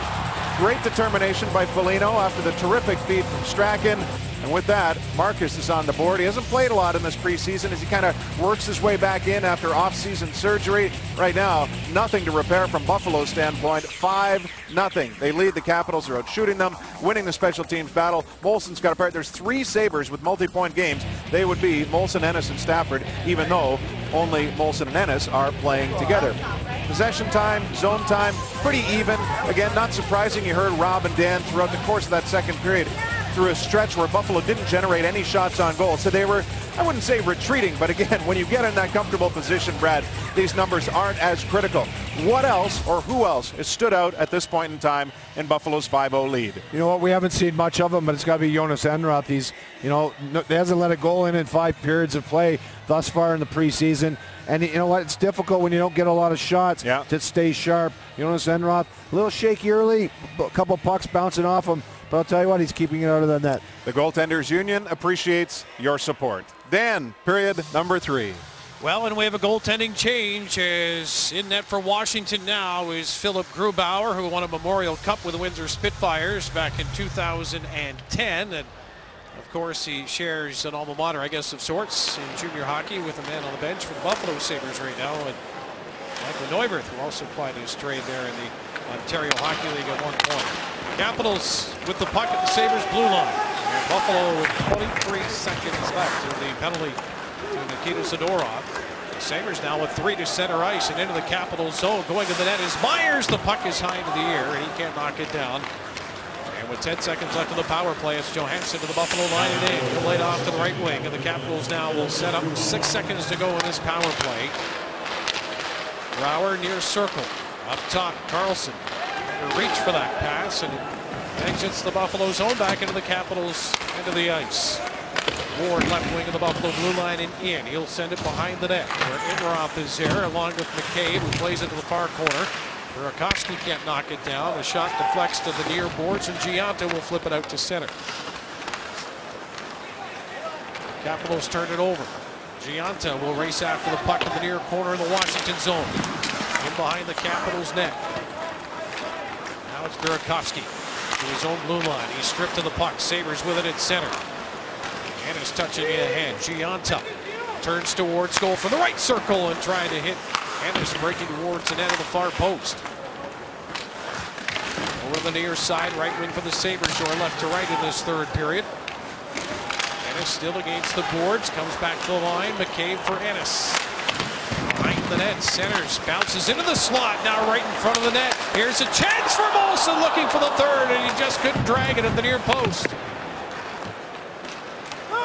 Great determination by Foligno after the terrific feed from Strachan. And with that, Marcus is on the board. He hasn't played a lot in this preseason as he kind of works his way back in after off-season surgery. Right now, nothing to repair from Buffalo's standpoint. 5-0. They lead the Capitals. They're out shooting them, winning the special teams battle. Molson's got a part. There's 3 Sabres with multi-point games. They would be Molson, Ennis, and Stafford, even though only Molson and Ennis are playing together. Possession time, zone time, pretty even. Again, not surprising. You heard Rob and Dan throughout the course of that second period through a stretch where Buffalo didn't generate any shots on goal. So they were, I wouldn't say retreating, but again, when you get in that comfortable position, Brad, these numbers aren't as critical. What else or who else has stood out at this point in time in Buffalo's 5-0 lead? You know what? We haven't seen much of him, but it's got to be Jonas Enroth. He's, he hasn't let a goal in 5 periods of play thus far in the preseason. And you know what? It's difficult when you don't get a lot of shots to stay sharp. Jonas Enroth, a little shaky early, a couple pucks bouncing off him. But I'll tell you what, he's keeping it out of the net. The Goaltenders Union appreciates your support. Dan, period number 3. Well, and we have a goaltending change. As in net for Washington now is Philip Grubauer, who won a Memorial Cup with the Windsor Spitfires back in 2010. And of course, he shares an alma mater, I guess, of sorts in junior hockey with a man on the bench for the Buffalo Sabres right now. And Michael Neuwirth, who also applied his trade there in the Ontario Hockey League at one point. Capitals with the puck at the Sabres blue line. And Buffalo with 23 seconds left in the penalty to Nikita Zadorov. The Sabres now with 3 to center ice and into the Capitals zone. Going to the net is Myers. The puck is high into the air and he can't knock it down. And with 10 seconds left in the power play, it's Johansson to the Buffalo line and in. He'll lay it off to the right wing. And the Capitals now will set up 6 seconds to go in this power play. Brouwer near circle. Up top, Karlsson. Reach for that pass and exits the Buffalo zone back into the Capitals into the ice. Ward left wing of the Buffalo blue line and in. He'll send it behind the net where Enroth is there along with McCabe, who plays it to the far corner. Burakovsky can't knock it down. The shot deflects to the near boards and Gionta will flip it out to center. Capitals turn it over. Gionta will race after the puck in the near corner in the Washington zone. In behind the Capitals net. Now it's Burakovsky to his own blue line. He's stripped to the puck. Sabres with it at center. And is touching it ahead. Gionta turns towards goal from the right circle and trying to hit. Anderson breaking towards the net of the far post. Over the near side, right wing for the Sabres, or left to right in this third period. Ennis still against the boards, comes back to the line. McCabe for Ennis. Behind the net, centers, bounces into the slot, now right in front of the net. Here's a chance for Molson, looking for the third, and he just couldn't drag it at the near post.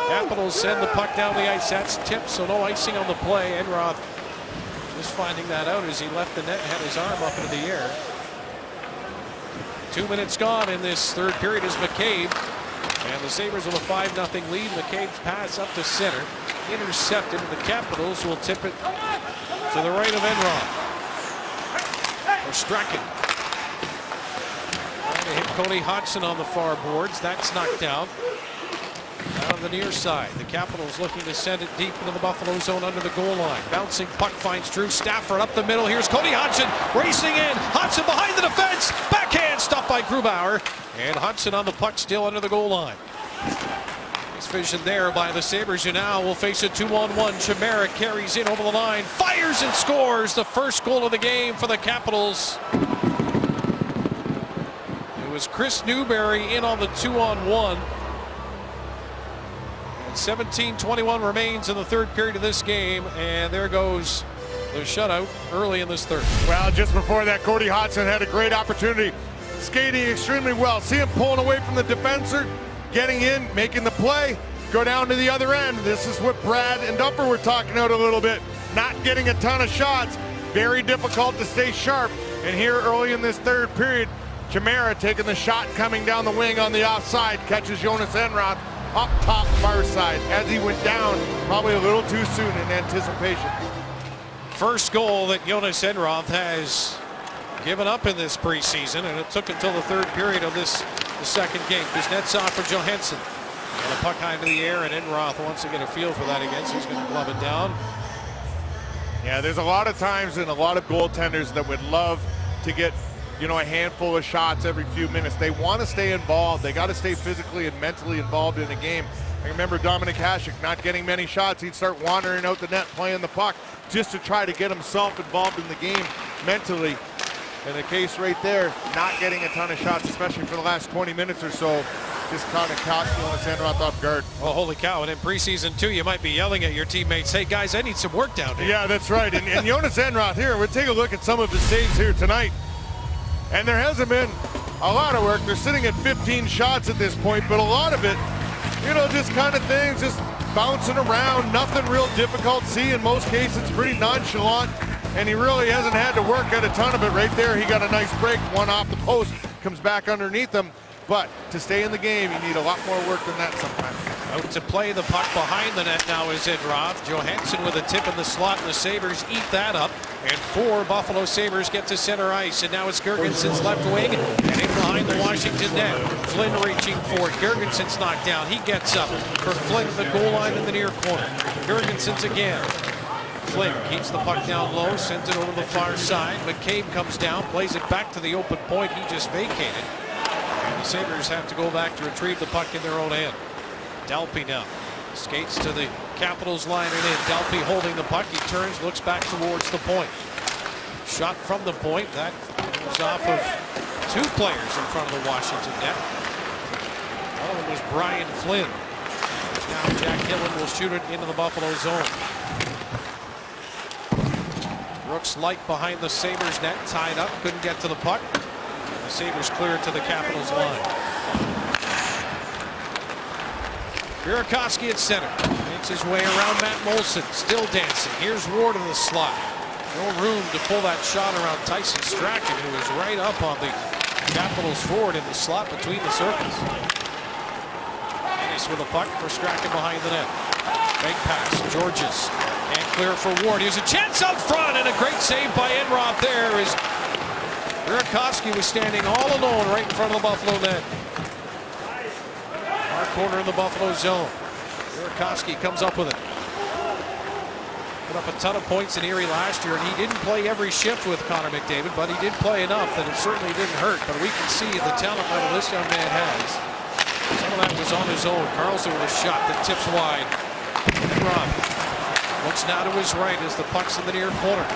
Capitals send the puck down the ice. That's tipped, so no icing on the play. Enroth just finding that out as he left the net and had his arm up into the air. 2 minutes gone in this third period is McCabe. And the Sabres with a 5-0 lead. McCabe's pass up to center. Intercepted, and the Capitals will tip it to the right of Enroth. Or Strachan. Trying to hit Cody Hodgson on the far boards. That's knocked down. Now on the near side. The Capitals looking to send it deep into the Buffalo zone under the goal line. Bouncing puck finds Drew Stafford up the middle. Here's Cody Hodgson racing in. Hodgson behind the defense. Backhand stopped by Grubauer. And Hodgson on the puck still under the goal line. Nice vision there by the Sabres, who now will face a 2-on-1. Chimera carries in over the line. Fires and scores the first goal of the game for the Capitals. It was Chris Newberry in on the 2-on-1. And 17:21 remains in the third period of this game, and there goes the shutout early in this third. Well, just before that, Cody Hodgson had a great opportunity, skating extremely well. See him pulling away from the defender, getting in, making the play, go down to the other end. This is what Brad and Duffer were talking about a little bit. Not getting a ton of shots, very difficult to stay sharp. And here early in this third period, Chimera taking the shot coming down the wing on the offside, catches Jonas Enroth up top far side as he went down probably a little too soon in anticipation. First goal that Jonas Enroth has given up in this preseason, and it took until the third period of the second game. Kuznetsov for Johansson. And a puck high into the air, and Enroth wants to get a feel for that again, so he's going to glove it down. Yeah, there's a lot of times and a lot of goaltenders that would love to get, you know, a handful of shots every few minutes. They want to stay involved. They got to stay physically and mentally involved in a game. I remember Dominic Hasek not getting many shots. He'd start wandering out the net playing the puck just to try to get himself involved in the game mentally. In the case right there, not getting a ton of shots, especially for the last 20 minutes or so, just kind of caught Jonas Enroth off guard. Well, holy cow, and in preseason too, you might be yelling at your teammates, hey guys, I need some work down here. Yeah, that's right. And Jonas Enroth here, we'll take a look at some of his saves here tonight. And there hasn't been a lot of work. They're sitting at 15 shots at this point, but a lot of it, you know, just kind of things, just bouncing around, nothing real difficult. See, in most cases, it's pretty nonchalant, and he really hasn't had to work at a ton of it. Right there, he got a nice break, one off the post, comes back underneath him. But to stay in the game, you need a lot more work than that sometimes. Out to play the puck behind the net now is Enroth. Johansson with a tip in the slot, and the Sabres eat that up. And 4 Buffalo Sabres get to center ice. And now it's Girgensons left wing and in behind the Washington net. Flynn reaching for it. Girgensons knocked down. He gets up for Flynn at the goal line in the near corner. Girgensons again. Flynn keeps the puck down low, sends it over the far side. McCabe comes down, plays it back to the open point he just vacated. And the Sabres have to go back to retrieve the puck in their own end. Dalpe now skates to the Capitals line and in. Dalpe holding the puck. He turns, looks back towards the point. Shot from the point. That was off of 2 players in front of the Washington net. One of them was Brian Flynn. Now Jack Hillen will shoot it into the Buffalo zone. Brooks Light behind the Sabres net, tied up, couldn't get to the puck. The Sabres clear it to the Capitals line. Burakovsky at center. Makes his way around Matt Moulson, still dancing. Here's Ward in the slot. No room to pull that shot around Tyson Strachan, who is right up on the Capitals forward in the slot between the circles. Ennis with a puck for Strachan behind the net. Big pass, Georges. And clear for Ward. Here's a chance out front, and a great save by Enroth there as Burakovsky was standing all alone right in front of the Buffalo net. Our corner in the Buffalo zone. Burakovsky comes up with it. Put up a ton of points in Erie last year, and he didn't play every shift with Connor McDavid, but he did play enough that it certainly didn't hurt. But we can see the talent level this young man has. Some of that was on his own. Carlson with a shot that tips wide. Enroth looks now to his right as the puck's in the near corner.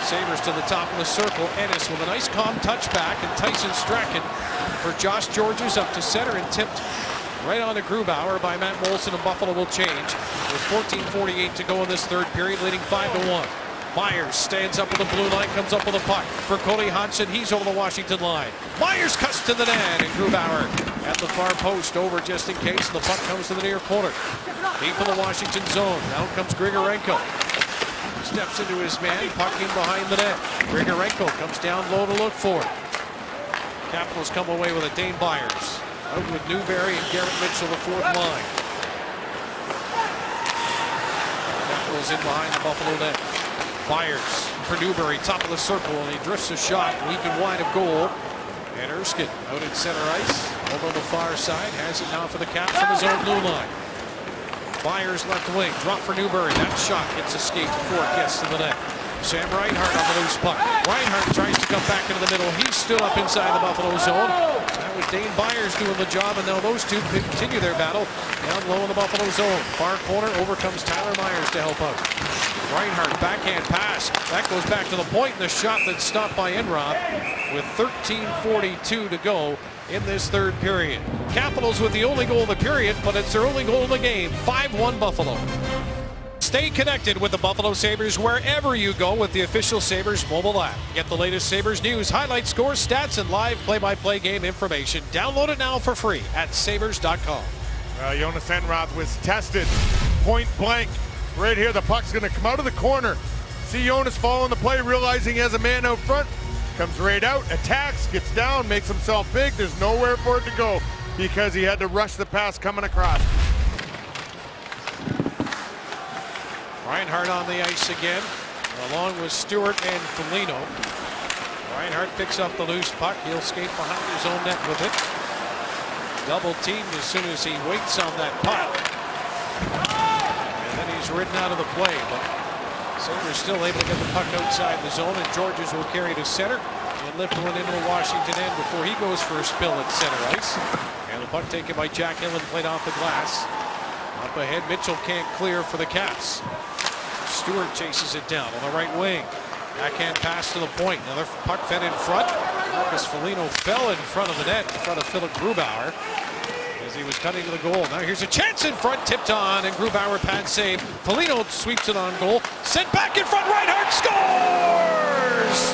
Sabres to the top of the circle. Ennis with a nice calm touchback, and Tyson Strachan for Josh Georges up to center and tipped right on to Grubauer by Matt Moulson, and Buffalo will change with 14:48 to go in this third period, leading 5-1. Myers stands up with the blue line, comes up with a puck for Cody Hodgson. He's over the Washington line. Myers cuts to the net, and Grubauer at the far post over just in case, and the puck comes to the near corner. Deep in the Washington zone. Now comes Grigorenko. Steps into his man, puck in behind the net. Grigorenko comes down low to look for it. Capitals come away with a Dane Byers. Out with Newberry and Garrett Mitchell, the fourth line. Capitals in behind the Buffalo net. Byers for Newberry, top of the circle, and he drifts a shot, weak and wide of goal. And Erskine out at center ice, over on the far side, has it now for the Caps on his own blue line. Myers left wing, drop for Newberry. That shot gets escaped before it gets to the net. Sam Reinhart on the loose puck. Reinhart tries to come back into the middle. He stood up inside the Buffalo zone. That was Dane Byers doing the job, and now those two continue their battle down low in the Buffalo zone. Far corner, over comes Tyler Myers to help out. Reinhart, backhand pass. That goes back to the point, and the shot that's stopped by Enroth with 13:42 to go in this third period. Capitals with the only goal of the period, but it's their only goal of the game. 5-1 Buffalo. Stay connected with the Buffalo Sabres wherever you go with the official Sabres mobile app. Get the latest Sabres news, highlights, scores, stats, and live play-by-play game information. Download it now for free at sabres.com. Jonas Enroth was tested point blank. Right here, the puck's going to come out of the corner. See Jonas following the play, realizing he has a man out front. Comes right out, attacks, gets down, makes himself big. There's nowhere for it to go because he had to rush the pass coming across. Reinhart on the ice again, along with Stewart and Foligno. Reinhart picks up the loose puck. He'll skate behind his own net with it. Double teamed as soon as he waits on that puck. And then he's ridden out of the play, but Sabres still able to get the puck outside the zone, and Georges will carry to center and lift one into the Washington end before he goes for a spill at center ice. And the puck taken by Jack Hillen, played off the glass. Up ahead, Mitchell can't clear for the Caps. Stewart chases it down on the right wing. Backhand pass to the point. Another puck fed in front. Marcus Foligno fell in front of the net, in front of Philip Grubauer as he was cutting to the goal. Now here's a chance in front, tipped on, and Grubauer pad save. Foligno sweeps it on goal. Sent back in front, Reinhart scores!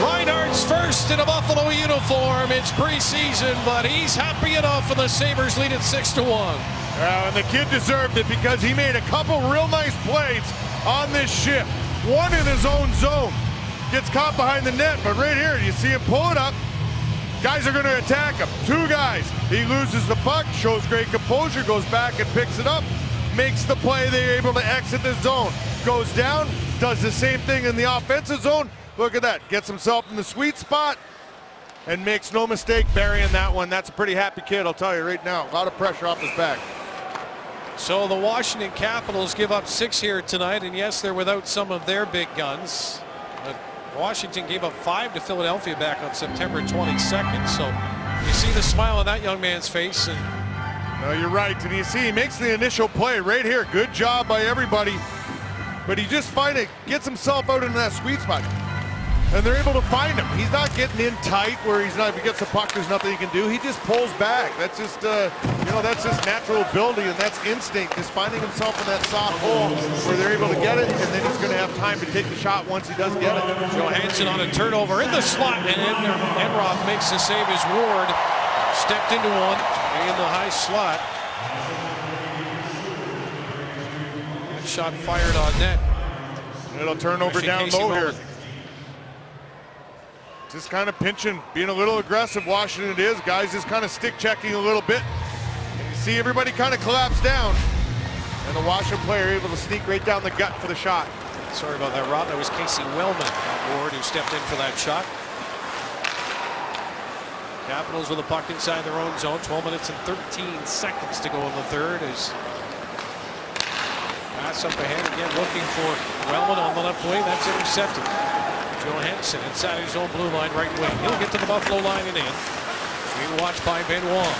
Reinhart's first in a Buffalo uniform. It's preseason, but he's happy enough, and the Sabres lead it 6-1. And the kid deserved it because he made a couple real nice plays on this shift. One in his own zone. Gets caught behind the net, but right here, you see him pull it up. Guys are going to attack him. Two guys. He loses the puck, shows great composure, goes back and picks it up, makes the play. They're able to exit the zone. Goes down, does the same thing in the offensive zone. Look at that. Gets himself in the sweet spot and makes no mistake burying that one. That's a pretty happy kid, I'll tell you right now. A lot of pressure off his back. So the Washington Capitals give up 6 here tonight, and yes, they're without some of their big guns. But Washington gave up 5 to Philadelphia back on September 22nd. So you see the smile on that young man's face. And no, you're right. And you see he makes the initial play right here. Good job by everybody. But he just gets himself out into that sweet spot. And they're able to find him. He's not getting in tight where he's not, if he gets the puck, there's nothing he can do. He just pulls back. That's just, that's just natural ability, and that's instinct, is finding himself in that soft hole where they're able to get it, and then he's going to have time to take the shot once he does get it. Johansson on a turnover in the slot, and Enroth makes the save as Ward stepped into one in the high slot. That shot fired on net. It'll turn over down low here. Just kind of pinching, being a little aggressive. Washington it is. Guys just kind of stick checking a little bit. And you see everybody kind of collapse down. And the Washington player able to sneak right down the gut for the shot. Sorry about that, Rob. That was Casey Wellman on board who stepped in for that shot. Capitals with a puck inside their own zone. 12 minutes and 13 seconds to go in the third. As pass up ahead again, looking for Wellman on the left wing. That's intercepted. Johansson inside his own blue line, right wing. He'll get to the Buffalo line and in. Being watched by Benoit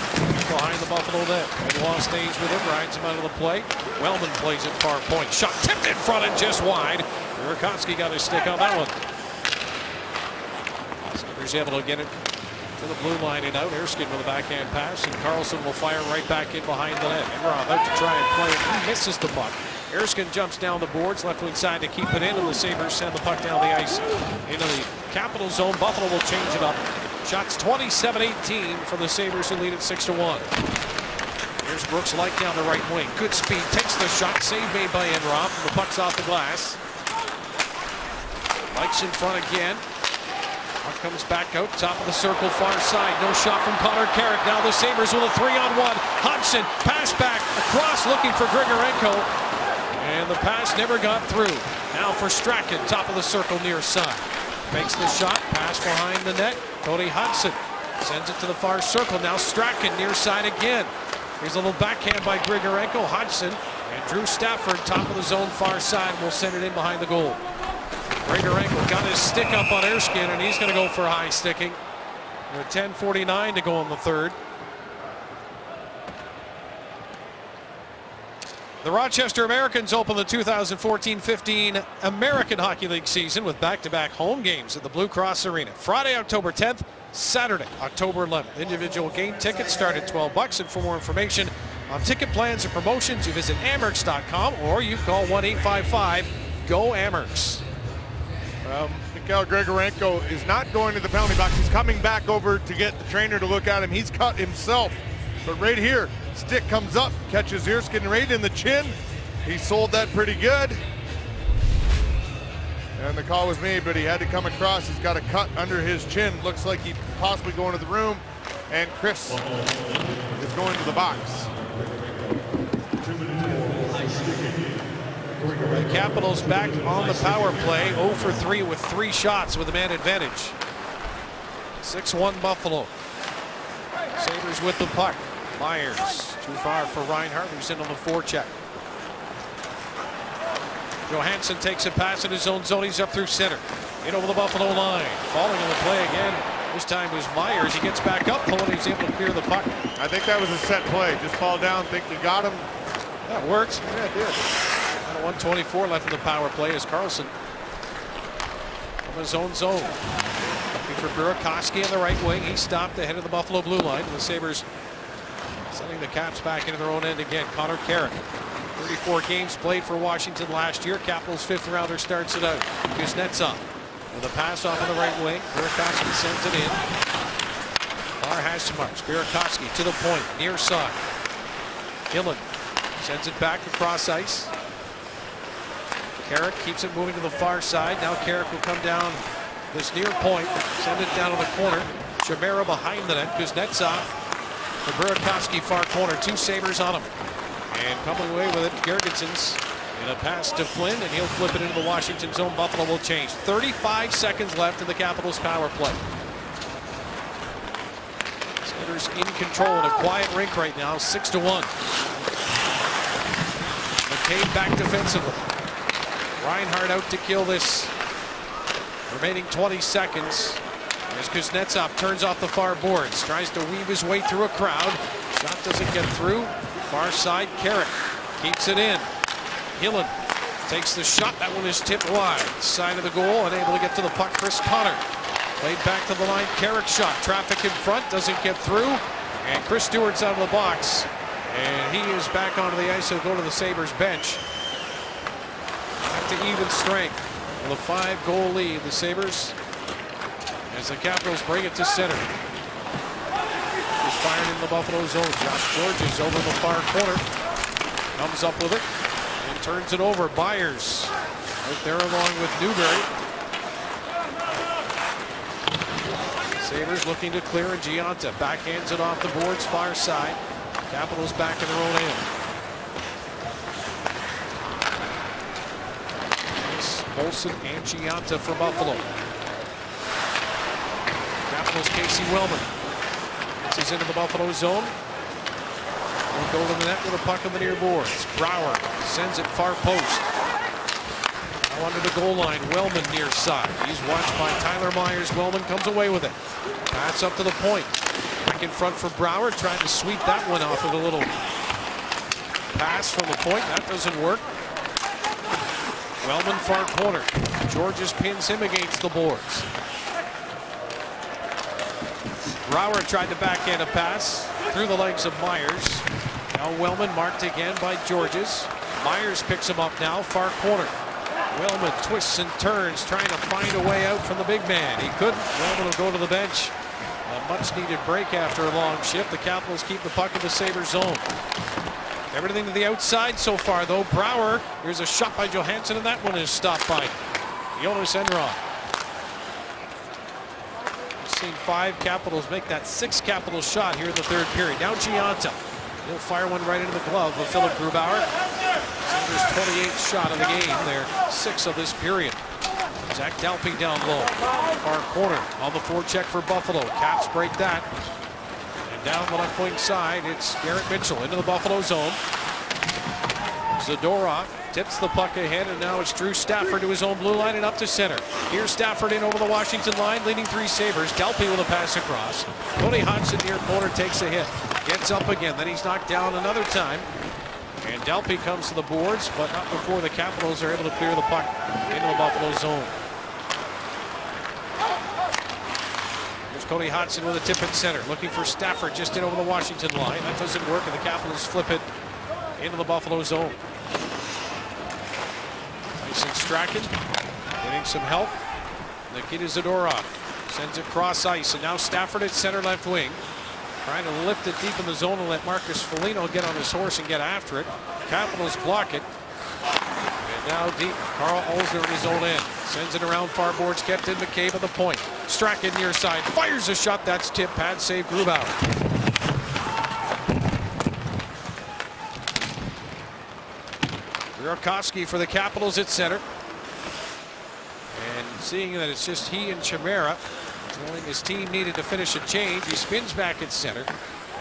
behind the Buffalo net. Benoit stays with him, rides him out of the play. Wellman plays it far point. Shot tipped in front and just wide. Burakovsky got his stick on that one. Sabres able to get it to the blue line and out. Erskine with a backhand pass, and Carlson will fire right back in behind the net. Enroth out to try and play it. He misses the puck. Erskine jumps down the boards, left wing side to keep it in, and the Sabres send the puck down the ice into the Capital zone. Buffalo will change it up. Shots 27-18 for the Sabres, who lead at 6-1. Here's Brooks Light down the right wing. Good speed, takes the shot, save made by Enroth, and the puck's off the glass. Light's in front again. Puck comes back out, top of the circle, far side. No shot from Connor Carrick. Now the Sabres with a 3-on-1. Hudson, pass back, across, looking for Grigorenko. And the pass never got through. Now for Strachan, top of the circle near side. Makes the shot, pass behind the net. Cody Hudson Sends it to the far circle. Now Strachan near side again. Here's a little backhand by Grigorenko. Hodgson and Drew Stafford, top of the zone, far side, will send it in behind the goal. Grigorenko got his stick up on Erskine, and he's going to go for high sticking. With 10:49 to go in the third. The Rochester Americans open the 2014-15 American Hockey League season with back-to-back home games at the Blue Cross Arena. Friday, October 10th, Saturday, October 11th. Individual game tickets start at $12, and for more information on ticket plans and promotions, you visit Amerks.com or you call 1-855-GO-AMERKS. Mikhail Grigorenko is not going to the penalty box. He's coming back over to get the trainer to look at him. He's cut himself. But right here, stick comes up, catches Erskine right in the chin. He sold that pretty good. And the call was made, but he had to come across. He's got a cut under his chin. Looks like he'd possibly go into the room. And Chris is going to the box. The Capitals back on the power play, 0 for 3 with 3 shots with a man advantage. 6-1 Buffalo. Sabres with the puck. Myers too far for Reinhart, who's in on the forecheck. Johansson takes a pass in his own zone. He's up through center. In over the Buffalo line. Falling in the play again. This time was Myers. He gets back up, pulling. He's able to clear the puck. I think that was a set play. Just fall down, think you got him. That worked. Yeah, it did. 1:24 left in the power play as Carlson from his own zone. Looking for Burakovsky on the right wing. He stopped ahead of the Buffalo blue line. The Sabres sending the Caps back into their own end again. Connor Carrick. 34 games played for Washington last year. Capitals 5th rounder starts it out. Kuznetsov with a pass off on the right wing. Burakovsky sends it in. Far hash marks. Burakovsky to the point. Near side. Gillen sends it back across ice. Carrick keeps it moving to the far side. Now Carrick will come down this near point. Send it down to the corner. Chimera behind the net. Kuznetsov. The Burakovsky far corner. 2 Sabres on him. And coming away with it, Gergensons in a pass to Flynn, and he'll flip it into the Washington zone. Buffalo will change. 35 seconds left in the Capitals power play. Sabres in control in a quiet rink right now, 6-1. McCabe back defensively. Reinhart out to kill this. Remaining 20 seconds. As Kuznetsov turns off the far boards, tries to weave his way through a crowd. Shot doesn't get through. Far side, Carrick keeps it in. Gillen takes the shot. That one is tipped wide. Side of the goal, unable to get to the puck. Chris Potter played back to the line. Carrick shot. Traffic in front, doesn't get through. And Chris Stewart's out of the box. And he is back onto the ice. He'll go to the Sabres bench. Back to even strength. With a 5-goal lead, the Sabres, as the Capitals bring it to center. Is fired in the Buffalo zone. Josh Georges over the far corner. Comes up with it and turns it over. Byers right there along with Newberry. Sabres looking to clear, and Giunta backhands it off the boards far side. Capitals back in their own end. Olsen and Giunta for Buffalo. Capitals Casey Wellman. He's into the Buffalo zone. Will go to the net with a puck on the near boards. Brouwer sends it far post. Now under the goal line. Wellman near side. He's watched by Tyler Myers. Wellman comes away with it. Pass up to the point. Back in front for Brouwer. Trying to sweep that one off with a little pass from the point. That doesn't work. Wellman far corner. Georges pins him against the boards. Brouwer tried to backhand a pass through the legs of Myers. Now Wellman marked again by Georges. Myers picks him up now, far corner. Wellman twists and turns, trying to find a way out from the big man. He couldn't. Wellman will go to the bench. A much needed break after a long shift. The Capitals keep the puck in the Sabres zone. Everything to the outside so far, though. Brouwer, here's a shot by Johansson, and that one is stopped by Jonas Enroth. We've seen 5 Capitals make that 6th Capitals shot here in the third period. Now Giunta. He'll fire one right into the glove of Philip Grubauer. Sabres' 28th shot of the game. They're 6 of this period. Zach Dalpe down low. Far corner on the forecheck for Buffalo. Caps break that. And down the left wing side, it's Garrett Mitchell into the Buffalo zone. Zadorov tips the puck ahead, and now it's Drew Stafford to his own blue line and up to center. Here's Stafford in over the Washington line, leading 3 Sabres. Dalpe with a pass across. Cody Hodgson near corner takes a hit. Gets up again, then he's knocked down another time. And Dalpe comes to the boards, but not before the Capitals are able to clear the puck into the Buffalo zone. There's Cody Hodgson with a tip at center, looking for Stafford just in over the Washington line. That doesn't work, and the Capitals flip it into the Buffalo zone. Tyson Strachan getting some help. Nikita Zadorov sends it cross ice, and now Stafford at center left wing. Trying to lift it deep in the zone and let Marcus Foligno get on his horse and get after it. Capitals block it. And now deep, Carl Alsner in his own end. Sends it around far boards, kept in McCabe at the point. Strachan near side, fires a shot, that's tip, pad save Grubauer. Burakovsky for the Capitals at center. And seeing that it's just he and Chimera, knowing his team needed to finish a change, he spins back at center.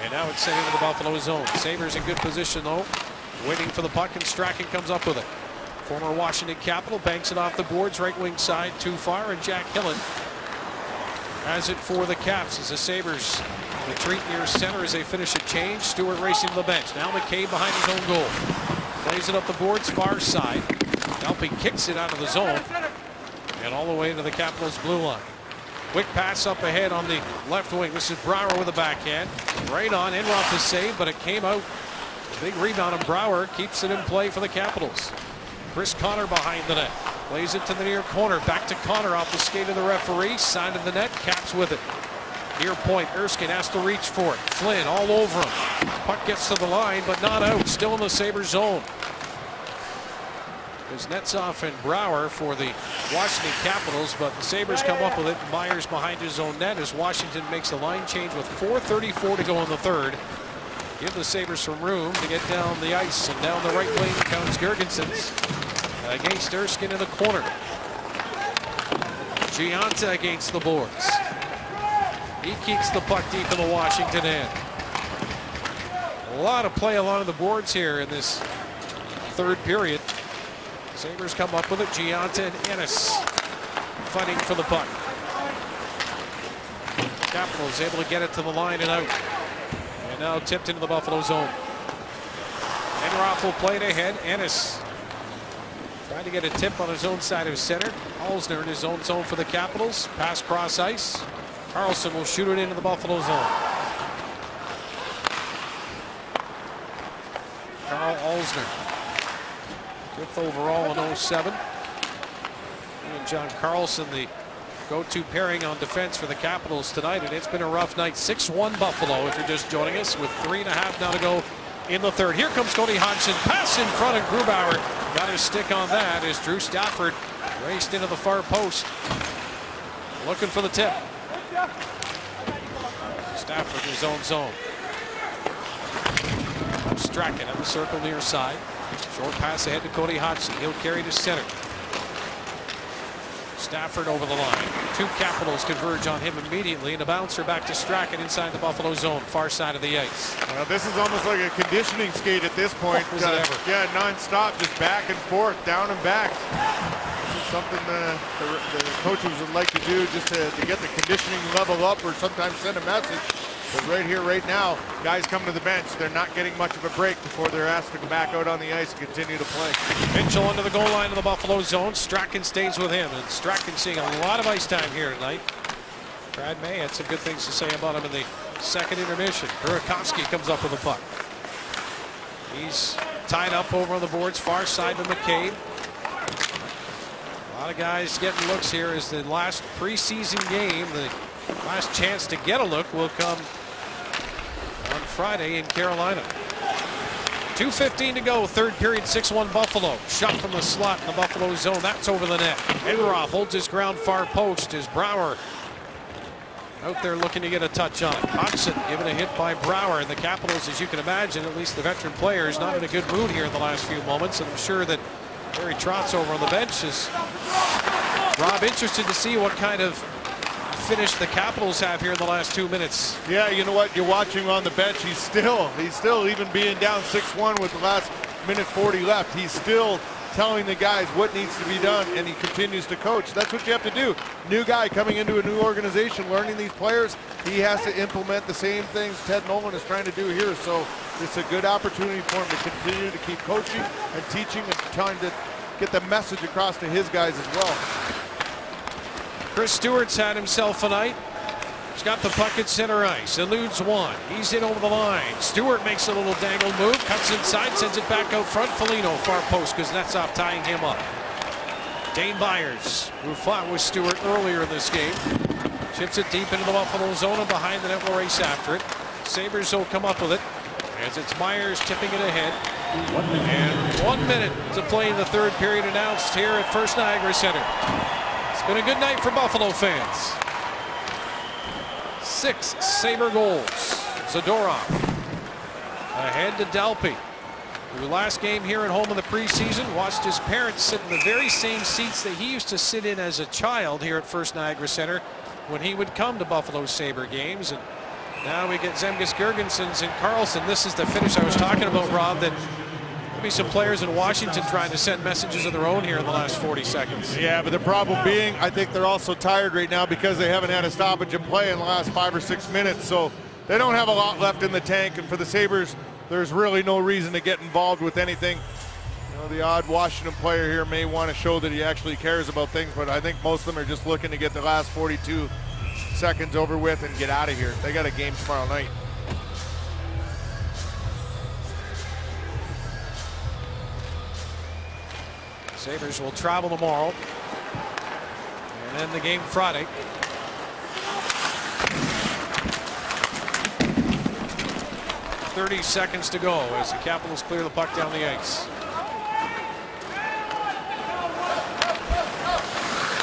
And now it's sent into the Buffalo zone. Sabres in good position though, waiting for the puck, and Strachan comes up with it. Former Washington Capital banks it off the boards, right wing side too far, and Jack Hillen has it for the Caps as the Sabres retreat near center as they finish a change. Stewart racing to the bench. Now McCabe behind his own goal. Plays it up the boards far side. Dalpe kicks it out of the zone and all the way to the Capitals blue line. Quick pass up ahead on the left wing. This is Brouwer with a backhand. Right on. Enroth the save, but it came out. Big rebound, and Brouwer keeps it in play for the Capitals. Chris Connor behind the net. Plays it to the near corner. Back to Connor off the skate of the referee. Side of the net. Caps with it. Near point. Erskine has to reach for it. Flynn all over him. Puck gets to the line, but not out. Still in the Sabres zone. There's Netsov and Brouwer for the Washington Capitals, but the Sabres come up with it. Myers behind his own net as Washington makes a line change with 4:34 to go in the third. Give the Sabres some room to get down the ice, and down the right wing comes Girgensons against Erskine in the corner. Gianta against the boards. He keeps the puck deep in the Washington end. A lot of play along the boards here in this third period. Sabres come up with it. Gianta and Ennis fighting for the puck. Capitals able to get it to the line and out. And now tipped into the Buffalo zone. Enroth will play it ahead. Ennis trying to get a tip on his own side of center. Alsner in his own zone for the Capitals. Pass cross ice. Carlson will shoot it into the Buffalo zone. Carl Alsner. 5th overall in 07. And John Carlson, the go-to pairing on defense for the Capitals tonight, and it's been a rough night. 6-1 Buffalo if you're just joining us, with 3.5 now to go in the third. Here comes Cody Hodgson. Pass in front of Grubauer. Got his stick on that as Drew Stafford raced into the far post. Looking for the tip. Stafford in his own zone. Strachan at the circle near side. Short pass ahead to Cody Hodgson. He'll carry to center. Stafford over the line. 2 Capitals converge on him immediately, and a bouncer back to Strachan inside the Buffalo zone, far side of the ice. Well, this is almost like a conditioning skate at this point. Was it ever? Yeah, non-stop, just back and forth, down and back. This is something the coaches would like to do, just to get the conditioning level up, or sometimes send a message. But right here, right now, guys coming to the bench, they're not getting much of a break before they're asked to go back out on the ice and continue to play. Mitchell under the goal line of the Buffalo zone. Strachan stays with him, and Strachan seeing a lot of ice time here tonight. Brad May had some good things to say about him in the second intermission. Burakovsky comes up with the puck. He's tied up over on the boards, far side to McCabe. A lot of guys getting looks here as the last preseason game. The last chance to get a look will come on Friday in Carolina. 2:15 to go, third period, 6-1 Buffalo. Shot from the slot in the Buffalo zone. That's over the net. Enroth holds his ground far post as Brouwer out there looking to get a touch on it. Hodgson given a hit by Brouwer, and the Capitals, as you can imagine, at least the veteran players, not in a good mood here in the last few moments. And I'm sure that Barry Trotz over on the bench is Rob, interested to see what kind of finish the Capitals have here in the last 2 minutes. Yeah, you know what? You're watching on the bench. He's still even being down 6-1 with the last minute 40 left. He's still telling the guys what needs to be done, and he continues to coach. That's what you have to do. New guy coming into a new organization, learning these players, he has to implement the same things Ted Nolan is trying to do here. So it's a good opportunity for him to continue to keep coaching and teaching and trying to get the message across to his guys as well. Chris Stewart's had himself a night. He's got the puck at center ice, eludes one. He's in over the line. Stewart makes a little dangle move, cuts inside, sends it back out front. Foligno, far post, Kuznetsov tying him up. Dane Byers, who fought with Stewart earlier in this game, chips it deep into the Buffalo zone, and behind the net will race after it. Sabres will come up with it, as it's Myers tipping it ahead. And 1 minute to play in the third period announced here at First Niagara Center. It's been a good night for Buffalo fans. 6 Sabre goals. Zadorov ahead to Delpy, who last game here at home in the preseason watched his parents sit in the very same seats that he used to sit in as a child here at First Niagara Center when he would come to Buffalo Sabre games. And now we get Zemgus Girgensons and Carlson. This is the finish I was talking about, Rob, that there'll be some players in Washington trying to send messages of their own here in the last 40 seconds. Yeah, but the problem being, I think they're also tired right now because they haven't had a stoppage in play in the last 5 or 6 minutes. So they don't have a lot left in the tank. And for the Sabres, there's really no reason to get involved with anything. You know, the odd Washington player here may want to show that he actually cares about things, but I think most of them are just looking to get the last 42 seconds over with and get out of here. They got a game tomorrow night. Sabres will travel tomorrow, and then the game Friday. .30 seconds to go as the Capitals clear the puck down the ice.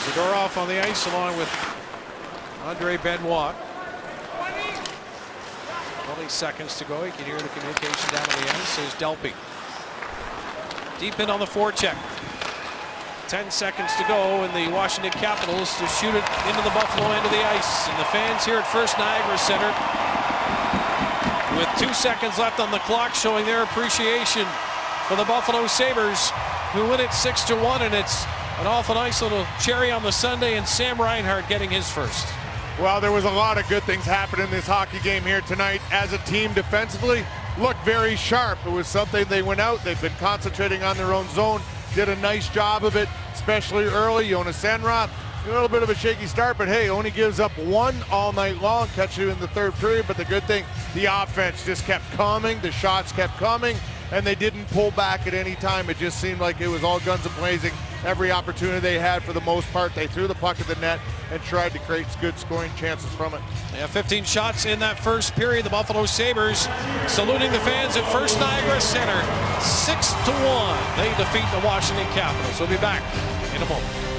Zadorov on the ice along with Andre Benoit. 20 seconds to go. You can hear the communication down on the ice. There's Delpy. Deep in on the forecheck. 10 seconds to go, and the Washington Capitals to shoot it into the Buffalo end of the ice. And the fans here at First Niagara Center, with 2 seconds left on the clock, showing their appreciation for the Buffalo Sabres, who win it 6-1, and it's an awful nice little cherry on the Sunday, and Sam Reinhart getting his first. Well, there was a lot of good things happening in this hockey game here tonight. As a team defensively, looked very sharp. It was something they went out. They've been concentrating on their own zone. Did a nice job of it, especially early. Jonas Sandroth, a little bit of a shaky start, but hey, only gives up 1 all night long. Catch you in the third period, but the good thing, the offense just kept coming. The shots kept coming, and they didn't pull back at any time. It just seemed like it was all guns a-blazing. Every opportunity they had, for the most part, they threw the puck at the net and tried to create good scoring chances from it. Yeah, 15 shots in that first period. The Buffalo Sabres saluting the fans at First Niagara Center. 6-1. They defeat the Washington Capitals. We'll be back in a moment.